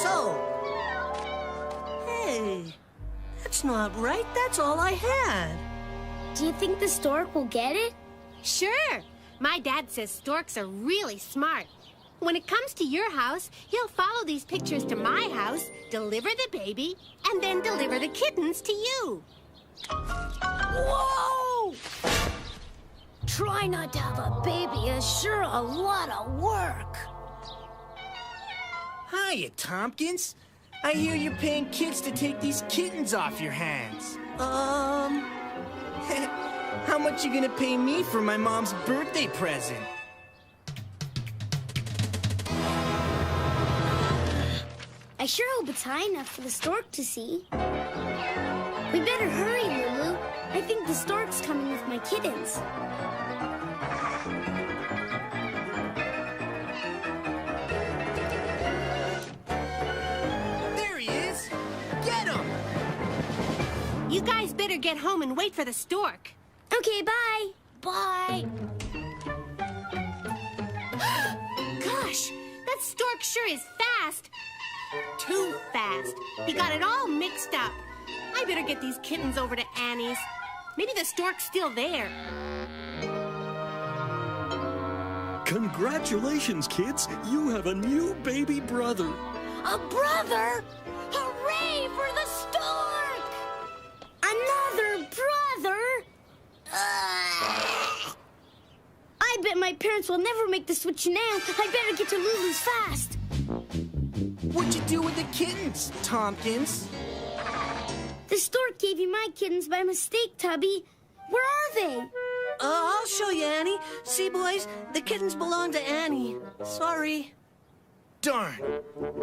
Speaker 8: So, hey, that's not right. That's all I had.
Speaker 2: Do you think the stork will get it?
Speaker 1: Sure. My dad says storks are really smart. When it comes to your house, he'll follow these pictures to my house, deliver the baby, and then deliver the kittens to you.
Speaker 13: Whoa! Try not to have a baby is sure a lot of work.
Speaker 15: Hiya, Tompkins. I hear you're paying kids to take these kittens off your hands. How much you gonna pay me for my mom's birthday present?
Speaker 2: I sure hope it's high enough for the stork to see. We better hurry, Lulu. I think the stork's coming with my kittens.
Speaker 15: There he is! Get him!
Speaker 1: You guys better get home and wait for the stork.
Speaker 2: Okay, bye.
Speaker 13: Bye.
Speaker 1: Gosh, that stork sure is fast. Too fast. He got it all mixed up. I better get these kittens over to Annie's. Maybe the stork's still there.
Speaker 7: Congratulations, kids. You have a new baby brother.
Speaker 13: A brother? Hooray for the stork!
Speaker 2: Another brother? I bet my parents will never make the switch now. I better get to Lulu's fast.
Speaker 15: What'd you do with the kittens, Tompkins?
Speaker 2: The stork gave you my kittens by mistake, Tubby. Where are they?
Speaker 8: I'll show you, Annie. See, boys, the kittens belong to Annie. Sorry.
Speaker 15: Darn.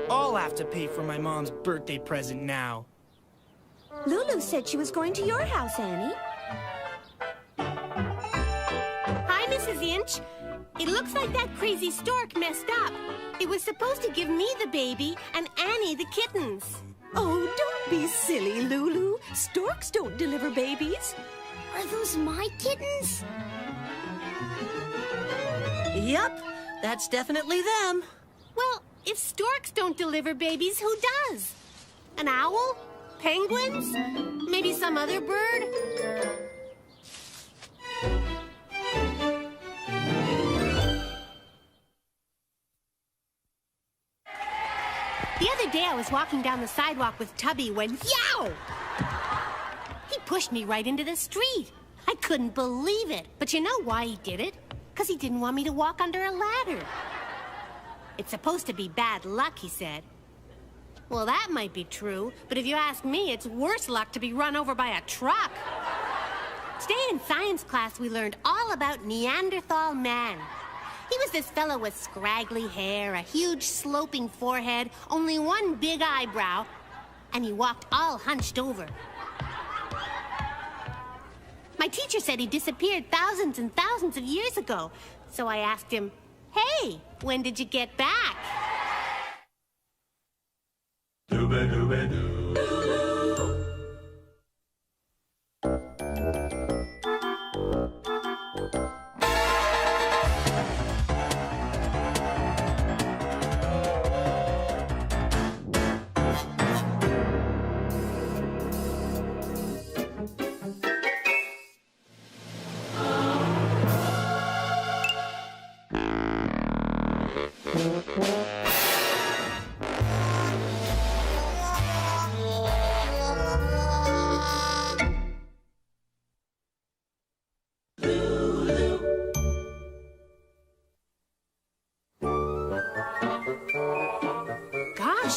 Speaker 15: I'll have to pay for my mom's birthday present now.
Speaker 6: Lulu said she was going to your house, Annie.
Speaker 1: Hi, Mrs. Inch. It looks like that crazy stork messed up. It was supposed to give me the baby and Annie the kittens.
Speaker 12: Oh, don't be silly, Lulu. Storks don't deliver babies.
Speaker 2: Are those my kittens?
Speaker 8: Yep, that's definitely them.
Speaker 1: Well, if storks don't deliver babies, who does? An owl? Penguins? Maybe some other bird? The other day I was walking down the sidewalk with Tubby when, yow! He pushed me right into the street. I couldn't believe it. But you know why he did it? Because he didn't want me to walk under a ladder. It's supposed to be bad luck, he said. Well, that might be true, but if you ask me, it's worse luck to be run over by a truck. Today in science class, we learned all about Neanderthal man. He was this fellow with scraggly hair, a huge sloping forehead, only one big eyebrow, and he walked all hunched over. My teacher said he disappeared thousands and thousands of years ago, so I asked him, hey, when did you get back?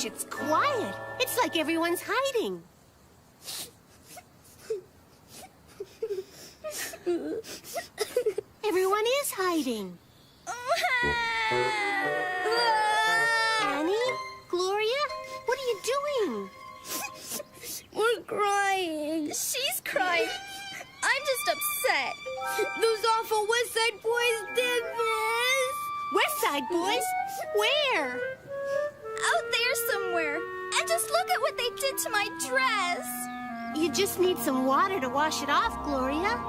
Speaker 1: Gosh, it's quiet. It's like everyone's hiding. Everyone is hiding. Annie? Gloria? What are you doing?
Speaker 2: We're crying.
Speaker 16: She's crying. I'm just upset.
Speaker 2: Those awful West Side Boys did this.
Speaker 1: West Side Boys? Where?
Speaker 16: Out there somewhere. And just look at what they did to my dress.
Speaker 1: You just need some water to wash it off, Gloria.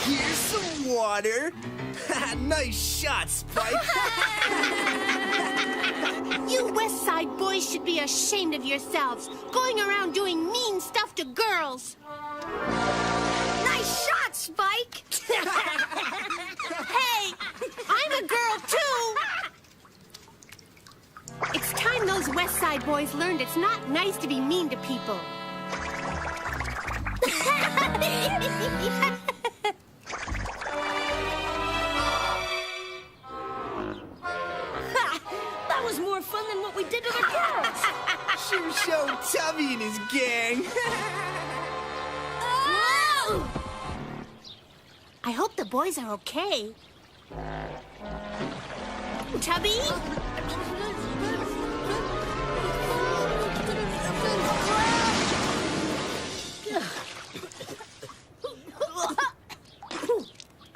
Speaker 15: Here's some water. Nice shot, Spike.
Speaker 1: You West Side Boys should be ashamed of yourselves, going around doing mean stuff to girls.
Speaker 2: Nice shot, Spike.
Speaker 1: Hey, I'm a girl too. It's time those West Side Boys learned it's not nice to be mean to people.
Speaker 13: That was more fun than what we did to the girls.
Speaker 15: Sure showed Tubby and his gang.
Speaker 1: I hope the boys are okay. Tubby?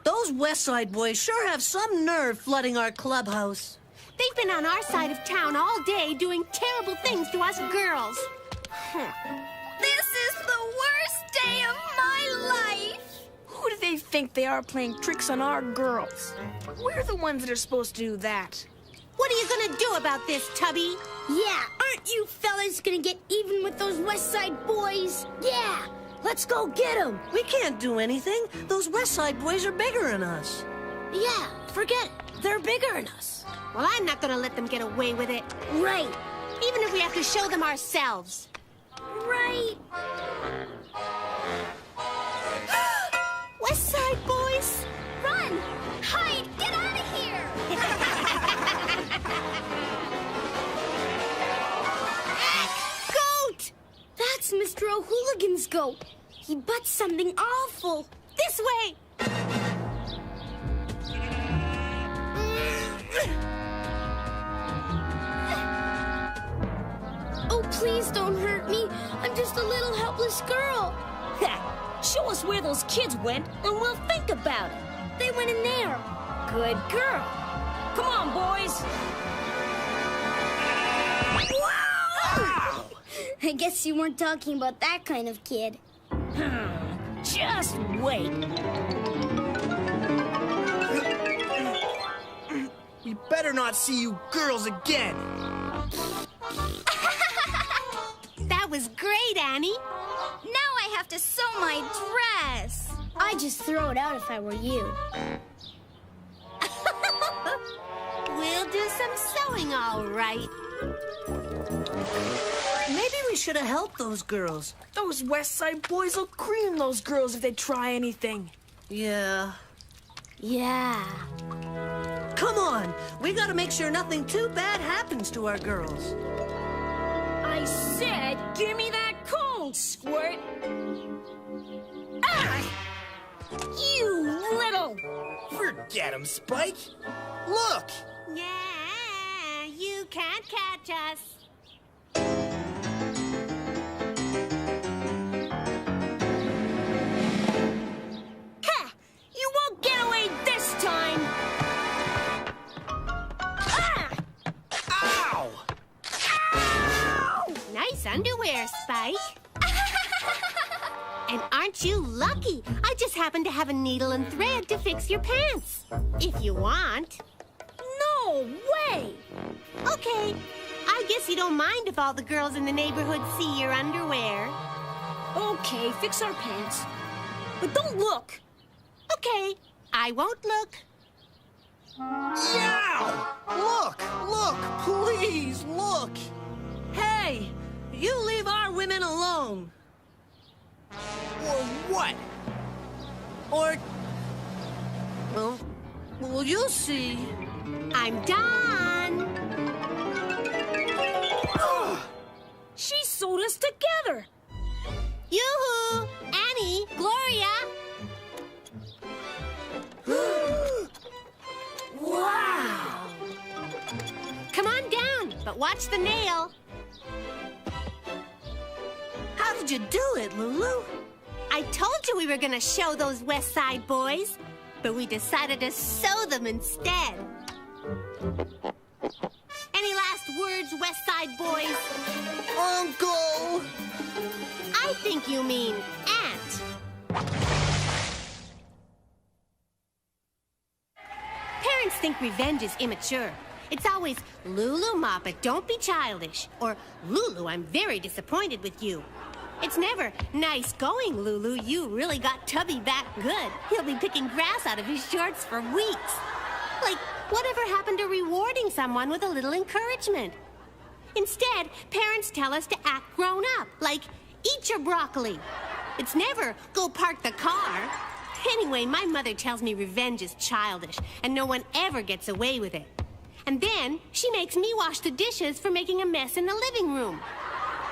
Speaker 8: Those West Side Boys sure have some nerve flooding our clubhouse.
Speaker 1: They've been on our side of town all day doing terrible things to us girls.
Speaker 16: This is the worst day of my life.
Speaker 13: Who do they think they are playing tricks on our girls? We're the ones that are supposed to do that.
Speaker 1: What are you gonna do about this, Tubby?
Speaker 2: Yeah, aren't you fellas gonna get even with those West Side Boys?
Speaker 8: Yeah, let's go get them. We can't do anything. Those West Side Boys are bigger than us.
Speaker 2: Yeah, forget it. They're bigger than us.
Speaker 1: Well, I'm not gonna let them get away with it.
Speaker 2: Right.
Speaker 1: Even if we have to show them ourselves.
Speaker 2: Right.
Speaker 1: West Side Boys?
Speaker 16: Run! Hide! Get out of here!
Speaker 1: Goat!
Speaker 2: That's Mr. O'Hooligan's goat. He butts something awful.
Speaker 1: This way!
Speaker 2: Oh, please don't hurt me. I'm just a little helpless girl.
Speaker 13: Show us where those kids went, and we'll think about it.
Speaker 2: They went in there.
Speaker 13: Good girl. Come on, boys.
Speaker 2: Wow! I guess you weren't talking about that kind of kid.
Speaker 13: Just wait.
Speaker 15: We better not see you girls again.
Speaker 1: That was great, Annie.
Speaker 16: Now I have to sew my dress.
Speaker 2: I'd just throw it out if I were you.
Speaker 1: We'll do some sewing, all right.
Speaker 8: Maybe we should have helped those girls.
Speaker 13: Those West Side Boys will cream those girls if they try anything.
Speaker 8: Yeah.
Speaker 2: Yeah.
Speaker 8: Come on. We gotta make sure nothing too bad happens to our girls.
Speaker 13: I said, give me that cone, Squirt. Ah! You little...
Speaker 15: Forget him, Spike. Look.
Speaker 1: Yeah, you can't catch us.
Speaker 13: Ha! You won't get away this time. Ah!
Speaker 15: Ow!
Speaker 13: Ow!
Speaker 1: Nice underwear, Spike. And aren't you lucky? I just happen to have a needle and thread to fix your pants. If you want.
Speaker 13: No way!
Speaker 1: Okay. I guess you don't mind if all the girls in the neighborhood see your underwear.
Speaker 13: Okay, fix our pants. But don't look.
Speaker 1: Okay, I won't look.
Speaker 15: Yow! Look! Look! Please, look!
Speaker 8: Hey, you leave our women alone.
Speaker 15: Or what?
Speaker 8: Or... Well, you'll see.
Speaker 1: I'm done.
Speaker 13: us together.
Speaker 1: Yoo-hoo! Annie, Gloria!
Speaker 8: Wow!
Speaker 1: Come on down, but watch the nail.
Speaker 8: How did you do it, Lulu?
Speaker 1: I told you we were gonna show those West Side boys, but we decided to sew them instead. Any last words, West Side boys?
Speaker 8: Uncle!
Speaker 1: I think you mean aunt. Parents think revenge is immature. It's always, Lulu Moppet, don't be childish. Or, Lulu, I'm very disappointed with you. It's never, nice going, Lulu. You really got Tubby back good. He'll be picking grass out of his shorts for weeks. Like, whatever happened to rewarding someone with a little encouragement? Instead, parents tell us to act grown up, like, eat your broccoli. It's never, go park the car. Anyway, my mother tells me revenge is childish, and no one ever gets away with it. And then, she makes me wash the dishes for making a mess in the living room.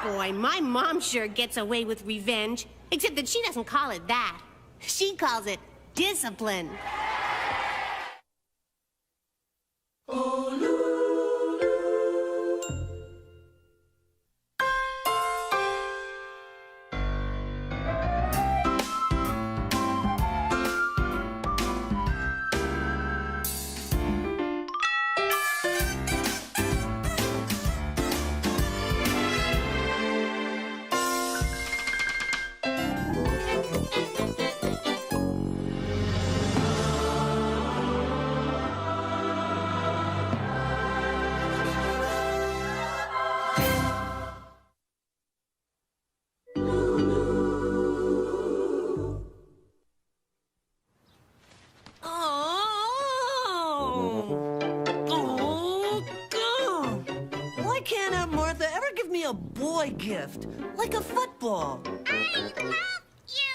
Speaker 1: Boy, my mom sure gets away with revenge, except that she doesn't call it that. She calls it discipline.
Speaker 4: Oh, Lulu.
Speaker 8: Why can't Aunt Martha ever give me a boy gift? Like a football?
Speaker 14: I love you.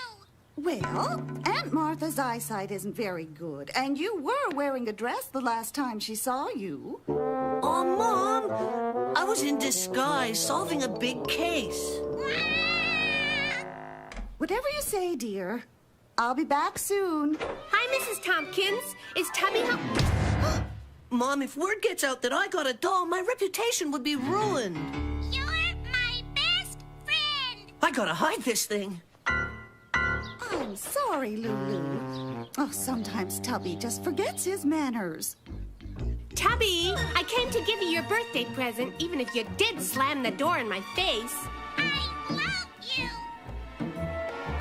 Speaker 17: Well, Aunt Martha's eyesight isn't very good, and you were wearing a dress the last time she saw you.
Speaker 8: Oh, Mom! I was in disguise, solving a big case.
Speaker 17: Whatever you say, dear. I'll be back soon.
Speaker 1: Hi, Mrs. Tompkins. Is Tubby home?
Speaker 8: Mom, if word gets out that I got a doll, my reputation would be ruined.
Speaker 14: You're my best friend.
Speaker 8: I gotta hide this thing.
Speaker 17: I'm sorry, Lulu. Oh, sometimes Tubby just forgets his manners.
Speaker 1: Tubby, I came to give you your birthday present, even if you did slam the door in my face.
Speaker 14: I love you.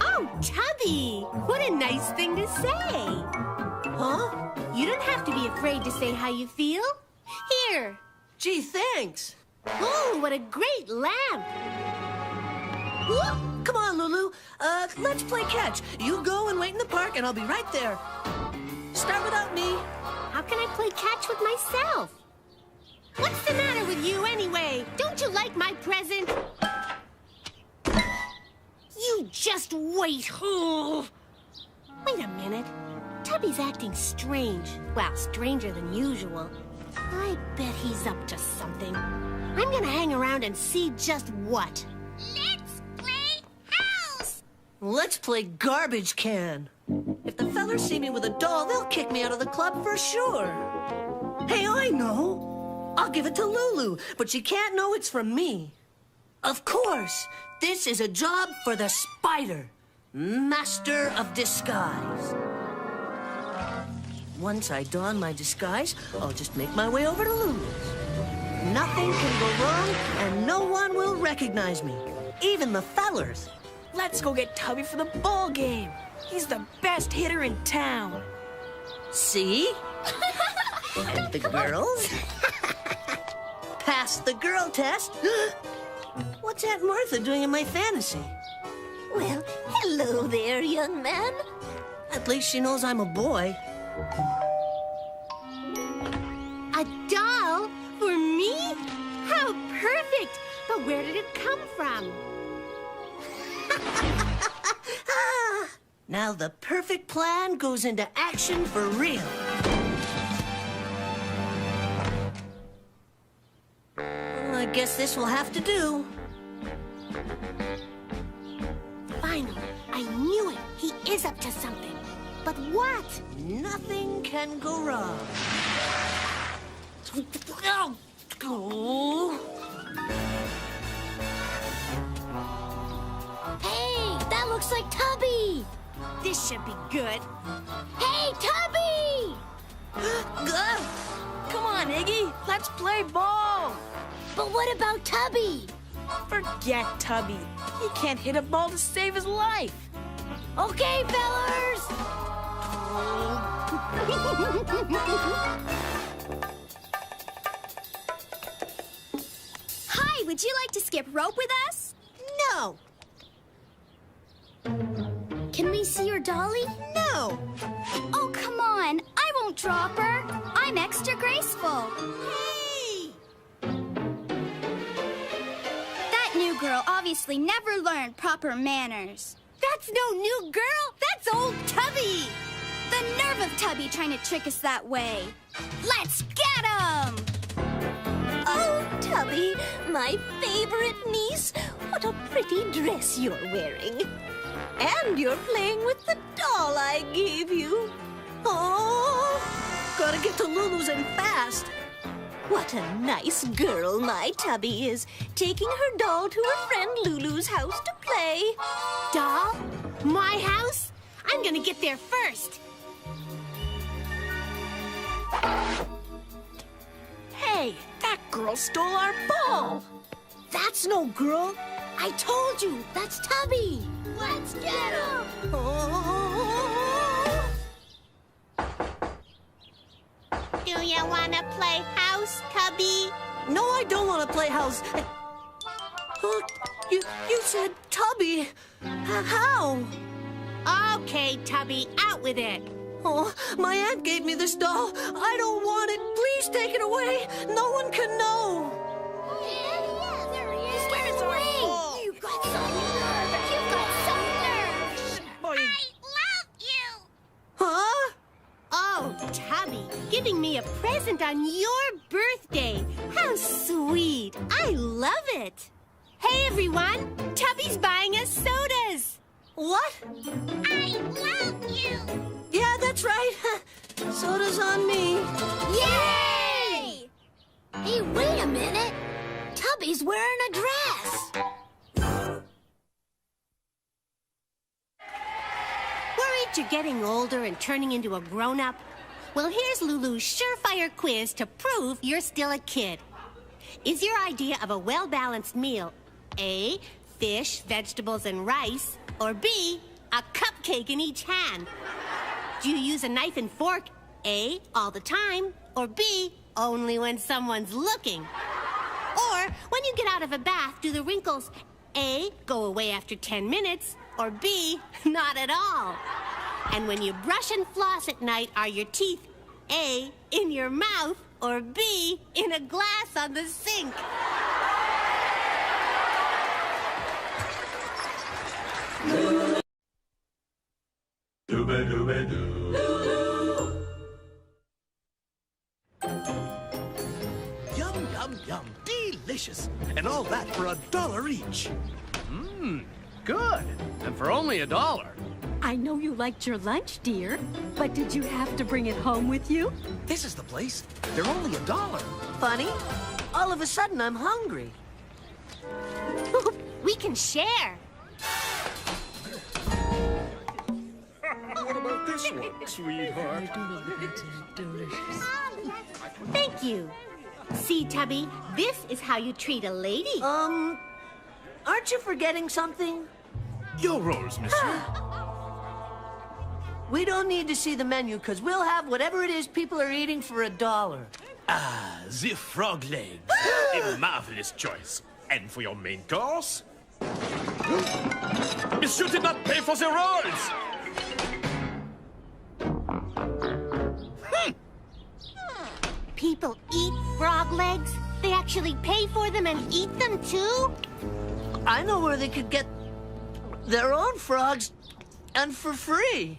Speaker 1: Oh, Tubby! What a nice thing to say.
Speaker 8: Huh?
Speaker 1: You don't have to be afraid to say how you feel. Here.
Speaker 8: Gee, thanks.
Speaker 1: Ooh, what a great lamp.
Speaker 8: Ooh, come on, Lulu. Let's play catch. You go and wait in the park, and I'll be right there. Start without me.
Speaker 1: How can I play catch with myself? What's the matter with you, anyway? Don't you like my present? You just wait. Wait a minute. Tubby's acting strange. Well, stranger than usual. I bet he's up to something. I'm gonna hang around and see just what.
Speaker 14: Let's play house.
Speaker 8: Let's play garbage can. If the fellers see me with a doll, they'll kick me out of the club for sure. Hey, I know. I'll give it to Lulu, but she can't know it's from me. Of course. This is a job for the spider, master of disguise. Once I don my disguise, I'll just make my way over to Lulu's. Nothing can go wrong, and no one will recognize me, even the fellers.
Speaker 13: Let's go get Tubby for the ball game. He's the best hitter in town.
Speaker 8: See? And the girls? Passed the girl test. What's Aunt Martha doing in my fantasy?
Speaker 1: Well, hello there, young man.
Speaker 8: At least she knows I'm a boy.
Speaker 1: A doll? For me? How perfect! But where did it come from?
Speaker 8: Now the perfect plan goes into action for real. I guess this will have to do.
Speaker 1: knew it. He is up to something. But what?
Speaker 8: Nothing can go wrong.
Speaker 2: Hey, that looks like Tubby.
Speaker 13: This should be good.
Speaker 2: Hey, Tubby!
Speaker 13: Come on, Iggy. Let's play ball.
Speaker 2: But what about Tubby?
Speaker 13: Forget Tubby. He can't hit a ball to save his life.
Speaker 2: Okay, fellers.
Speaker 16: Hi, would you like to skip rope with us?
Speaker 1: No.
Speaker 2: Can we see your dolly?
Speaker 1: No.
Speaker 16: Oh, come on. I won't drop her. I'm extra graceful.
Speaker 1: Hey!
Speaker 16: That new girl obviously never learned proper manners.
Speaker 1: That's no new girl. That's old Tubby.
Speaker 16: The nerve of Tubby trying to trick us that way. Let's get him!
Speaker 1: Oh, Tubby, my favorite niece. What a pretty dress you're wearing. And you're playing with the doll I gave you.
Speaker 8: Oh, gotta get to Lulu's and fast.
Speaker 1: What a nice girl my Tubby is, taking her doll to her friend Lulu's house to play. Doll? My house? I'm gonna get there first.
Speaker 13: Hey, that girl stole our ball.
Speaker 8: That's no girl.
Speaker 2: I told you, that's Tubby.
Speaker 16: Let's get him!
Speaker 8: Oh.
Speaker 1: Do you want to play house, Tubby?
Speaker 8: No, I don't want to play house. Oh, you said Tubby. How?
Speaker 1: Okay, Tubby, out with it.
Speaker 8: Oh, my aunt gave me this doll. I don't want it. Please take it away. No one can know.
Speaker 2: Yeah, there he is. Get away.
Speaker 16: You've got some nerve. You've got some nerve.
Speaker 13: Boy.
Speaker 16: I love you.
Speaker 8: Huh?
Speaker 1: Oh, Tubby, giving me a present on your birthday. How sweet. I love it. Hey, everyone. Tubby's buying us sodas.
Speaker 8: What?
Speaker 16: I love you.
Speaker 8: Yeah, that's right. Soda's on me.
Speaker 2: Yay! Hey, wait a minute. Tubby's wearing a dress.
Speaker 1: Worried you're getting older and turning into a grown-up? Well, here's Lulu's surefire quiz to prove you're still a kid. Is your idea of a well-balanced meal A, fish, vegetables, and rice, or B, a cupcake in each hand? Do you use a knife and fork, A, all the time, or B, only when someone's looking? Or, when you get out of a bath, do the wrinkles A, go away after 10 minutes, or B, not at all? And when you brush and floss at night, are your teeth A, in your mouth, or B, in a glass on the sink?
Speaker 10: Yum, yum, yum. Delicious. And all that for $1 each.
Speaker 4: Mmm, good. And for only $1.
Speaker 12: I know you liked your lunch, dear, but did you have to bring it home with you?
Speaker 10: This is the place. They're only $1.
Speaker 8: Funny. All of a sudden, I'm hungry.
Speaker 1: We can share.
Speaker 5: What about this one, sweetheart?
Speaker 1: Thank you. See, Tubby, this is how you treat a lady.
Speaker 8: Aren't you forgetting something?
Speaker 10: Your rolls, monsieur.
Speaker 8: We don't need to see the menu, because we'll have whatever it is people are eating for $1.
Speaker 10: Ah, the frog legs. A marvelous choice. And for your main course? Monsieur did not pay for the rolls!
Speaker 1: People eat frog legs? They actually pay for them and eat them too?
Speaker 8: I know where they could get their own frogs, and for free.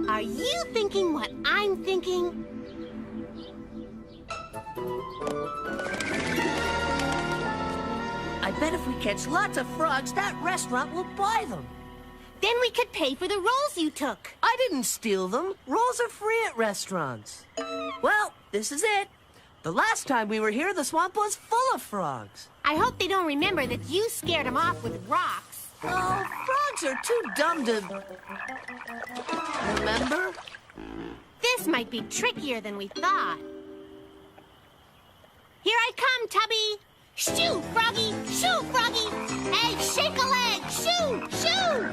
Speaker 1: Are you thinking what I'm thinking?
Speaker 8: I bet if we catch lots of frogs, that restaurant will buy them.
Speaker 1: Then we could pay for the rolls you took.
Speaker 8: I didn't steal them. Rolls are free at restaurants. Well, this is it. The last time we were here, the swamp was full of frogs.
Speaker 1: I hope they don't remember that you scared them off with rocks.
Speaker 8: Oh, frogs are too dumb to... remember?
Speaker 1: This might be trickier than we thought. Here I come, Tubby. Shoo, Froggy! Shoo, Froggy! Hey, shake a leg! Shoo! Shoo!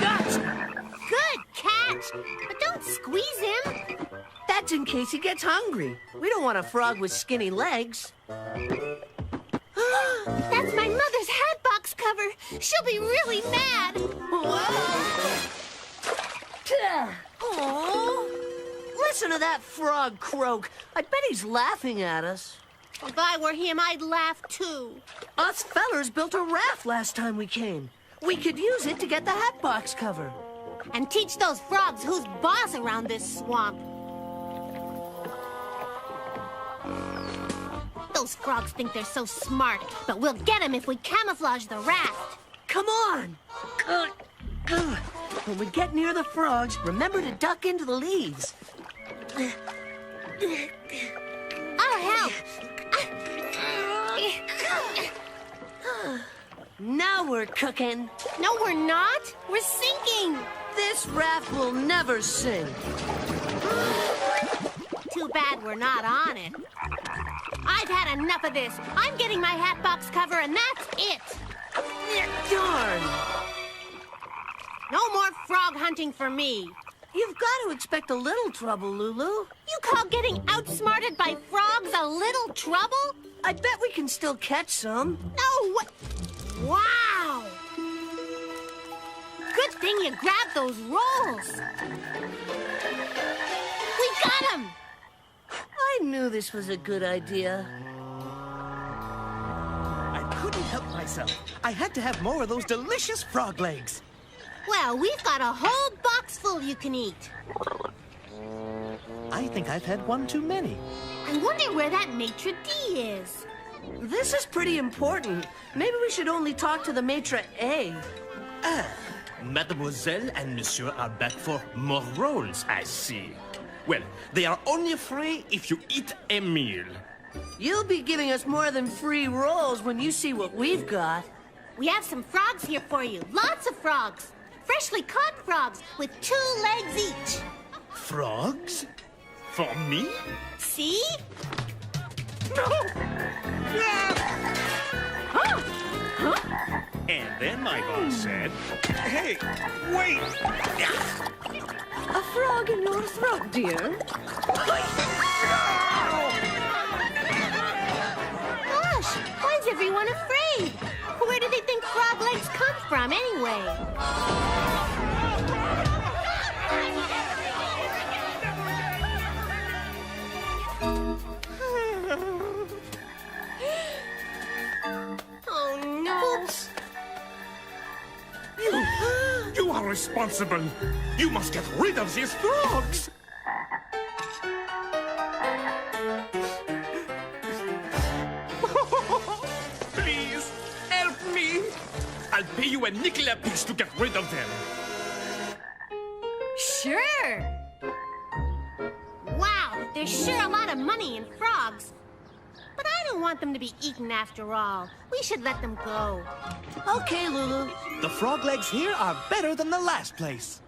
Speaker 8: Gotcha!
Speaker 1: Good catch! But don't squeeze him.
Speaker 8: That's in case he gets hungry. We don't want a frog with skinny legs.
Speaker 1: That's my mother's hat box cover. She'll be really mad.
Speaker 8: Oh! Listen to that frog croak. I bet he's laughing at us.
Speaker 1: If I were him, I'd laugh too.
Speaker 8: Us fellers built a raft last time we came. We could use it to get the hat box cover.
Speaker 1: And teach those frogs who's boss around this swamp. Those frogs think they're so smart, but we'll get them if we camouflage the raft.
Speaker 8: Come on! When we get near the frogs, remember to duck into the leaves.
Speaker 1: I'll help.
Speaker 8: Now we're cooking.
Speaker 1: No, we're not. We're sinking.
Speaker 8: This raft will never sink.
Speaker 1: Too bad we're not on it. I've had enough of this. I'm getting my hat box cover, and that's it.
Speaker 8: Darn.
Speaker 1: No more frog hunting for me.
Speaker 8: You've got to expect a little trouble, Lulu.
Speaker 1: You call getting outsmarted by frogs a little trouble?
Speaker 8: I bet we can still catch some.
Speaker 1: No, what? Wow! Good thing you grabbed those rolls. We got them!
Speaker 8: I knew this was a good idea.
Speaker 18: I couldn't help myself. I had to have more of those delicious frog legs.
Speaker 1: Well, we've got a whole box full you can eat.
Speaker 18: I think I've had one too many.
Speaker 1: I wonder where that maitre d' is.
Speaker 8: This is pretty important. Maybe we should only talk to the maitre a'.
Speaker 10: Mademoiselle and Monsieur are back for more rolls, I see. Well, they are only free if you eat a meal.
Speaker 8: You'll be giving us more than free rolls when you see what we've got.
Speaker 1: We have some frogs here for you. Lots of frogs. Freshly caught frogs with 2 legs each.
Speaker 10: Frogs? For me?
Speaker 1: See?
Speaker 10: No!
Speaker 1: Huh?
Speaker 5: And then my boss said, "Hey, wait!"
Speaker 12: A frog in your throat, dear.
Speaker 1: Gosh, why is everyone afraid? Where do they think frog legs come from, anyway? Oh, no.
Speaker 5: Oops. You are responsible. You must get rid of these frogs. Please, help me. I'll pay you a nickel apiece to get rid of them.
Speaker 1: Sure. Wow, there's sure a lot of money in frogs. But I don't want them to be eaten after all. We should let them go.
Speaker 8: Okay, Lulu.
Speaker 18: The frog legs here are better than the last place.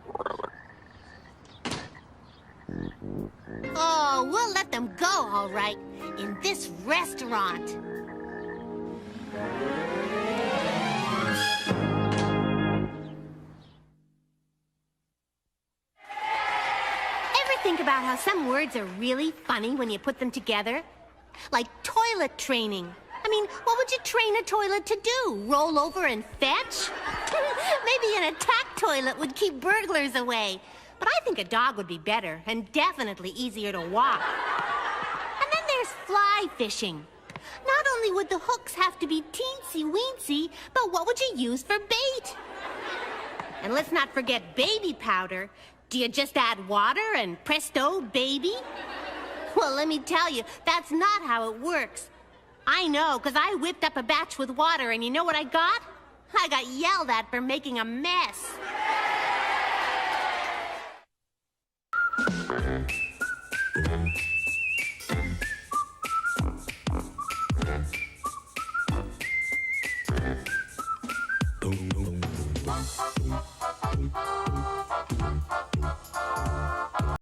Speaker 1: Oh, we'll let them go, all right, in this restaurant. Ever think about how some words are really funny when you put them together? Like toilet training. I mean, what would you train a toilet to do? Roll over and fetch? Maybe an attack toilet would keep burglars away. But I think a dog would be better, and definitely easier to walk. And then there's fly fishing. Not only would the hooks have to be teensy-weensy, but what would you use for bait? And let's not forget baby powder. Do you just add water and presto, baby? Well, let me tell you, that's not how it works. I know, because I whipped up a batch with water, and you know what I got? I got yelled at for making a mess.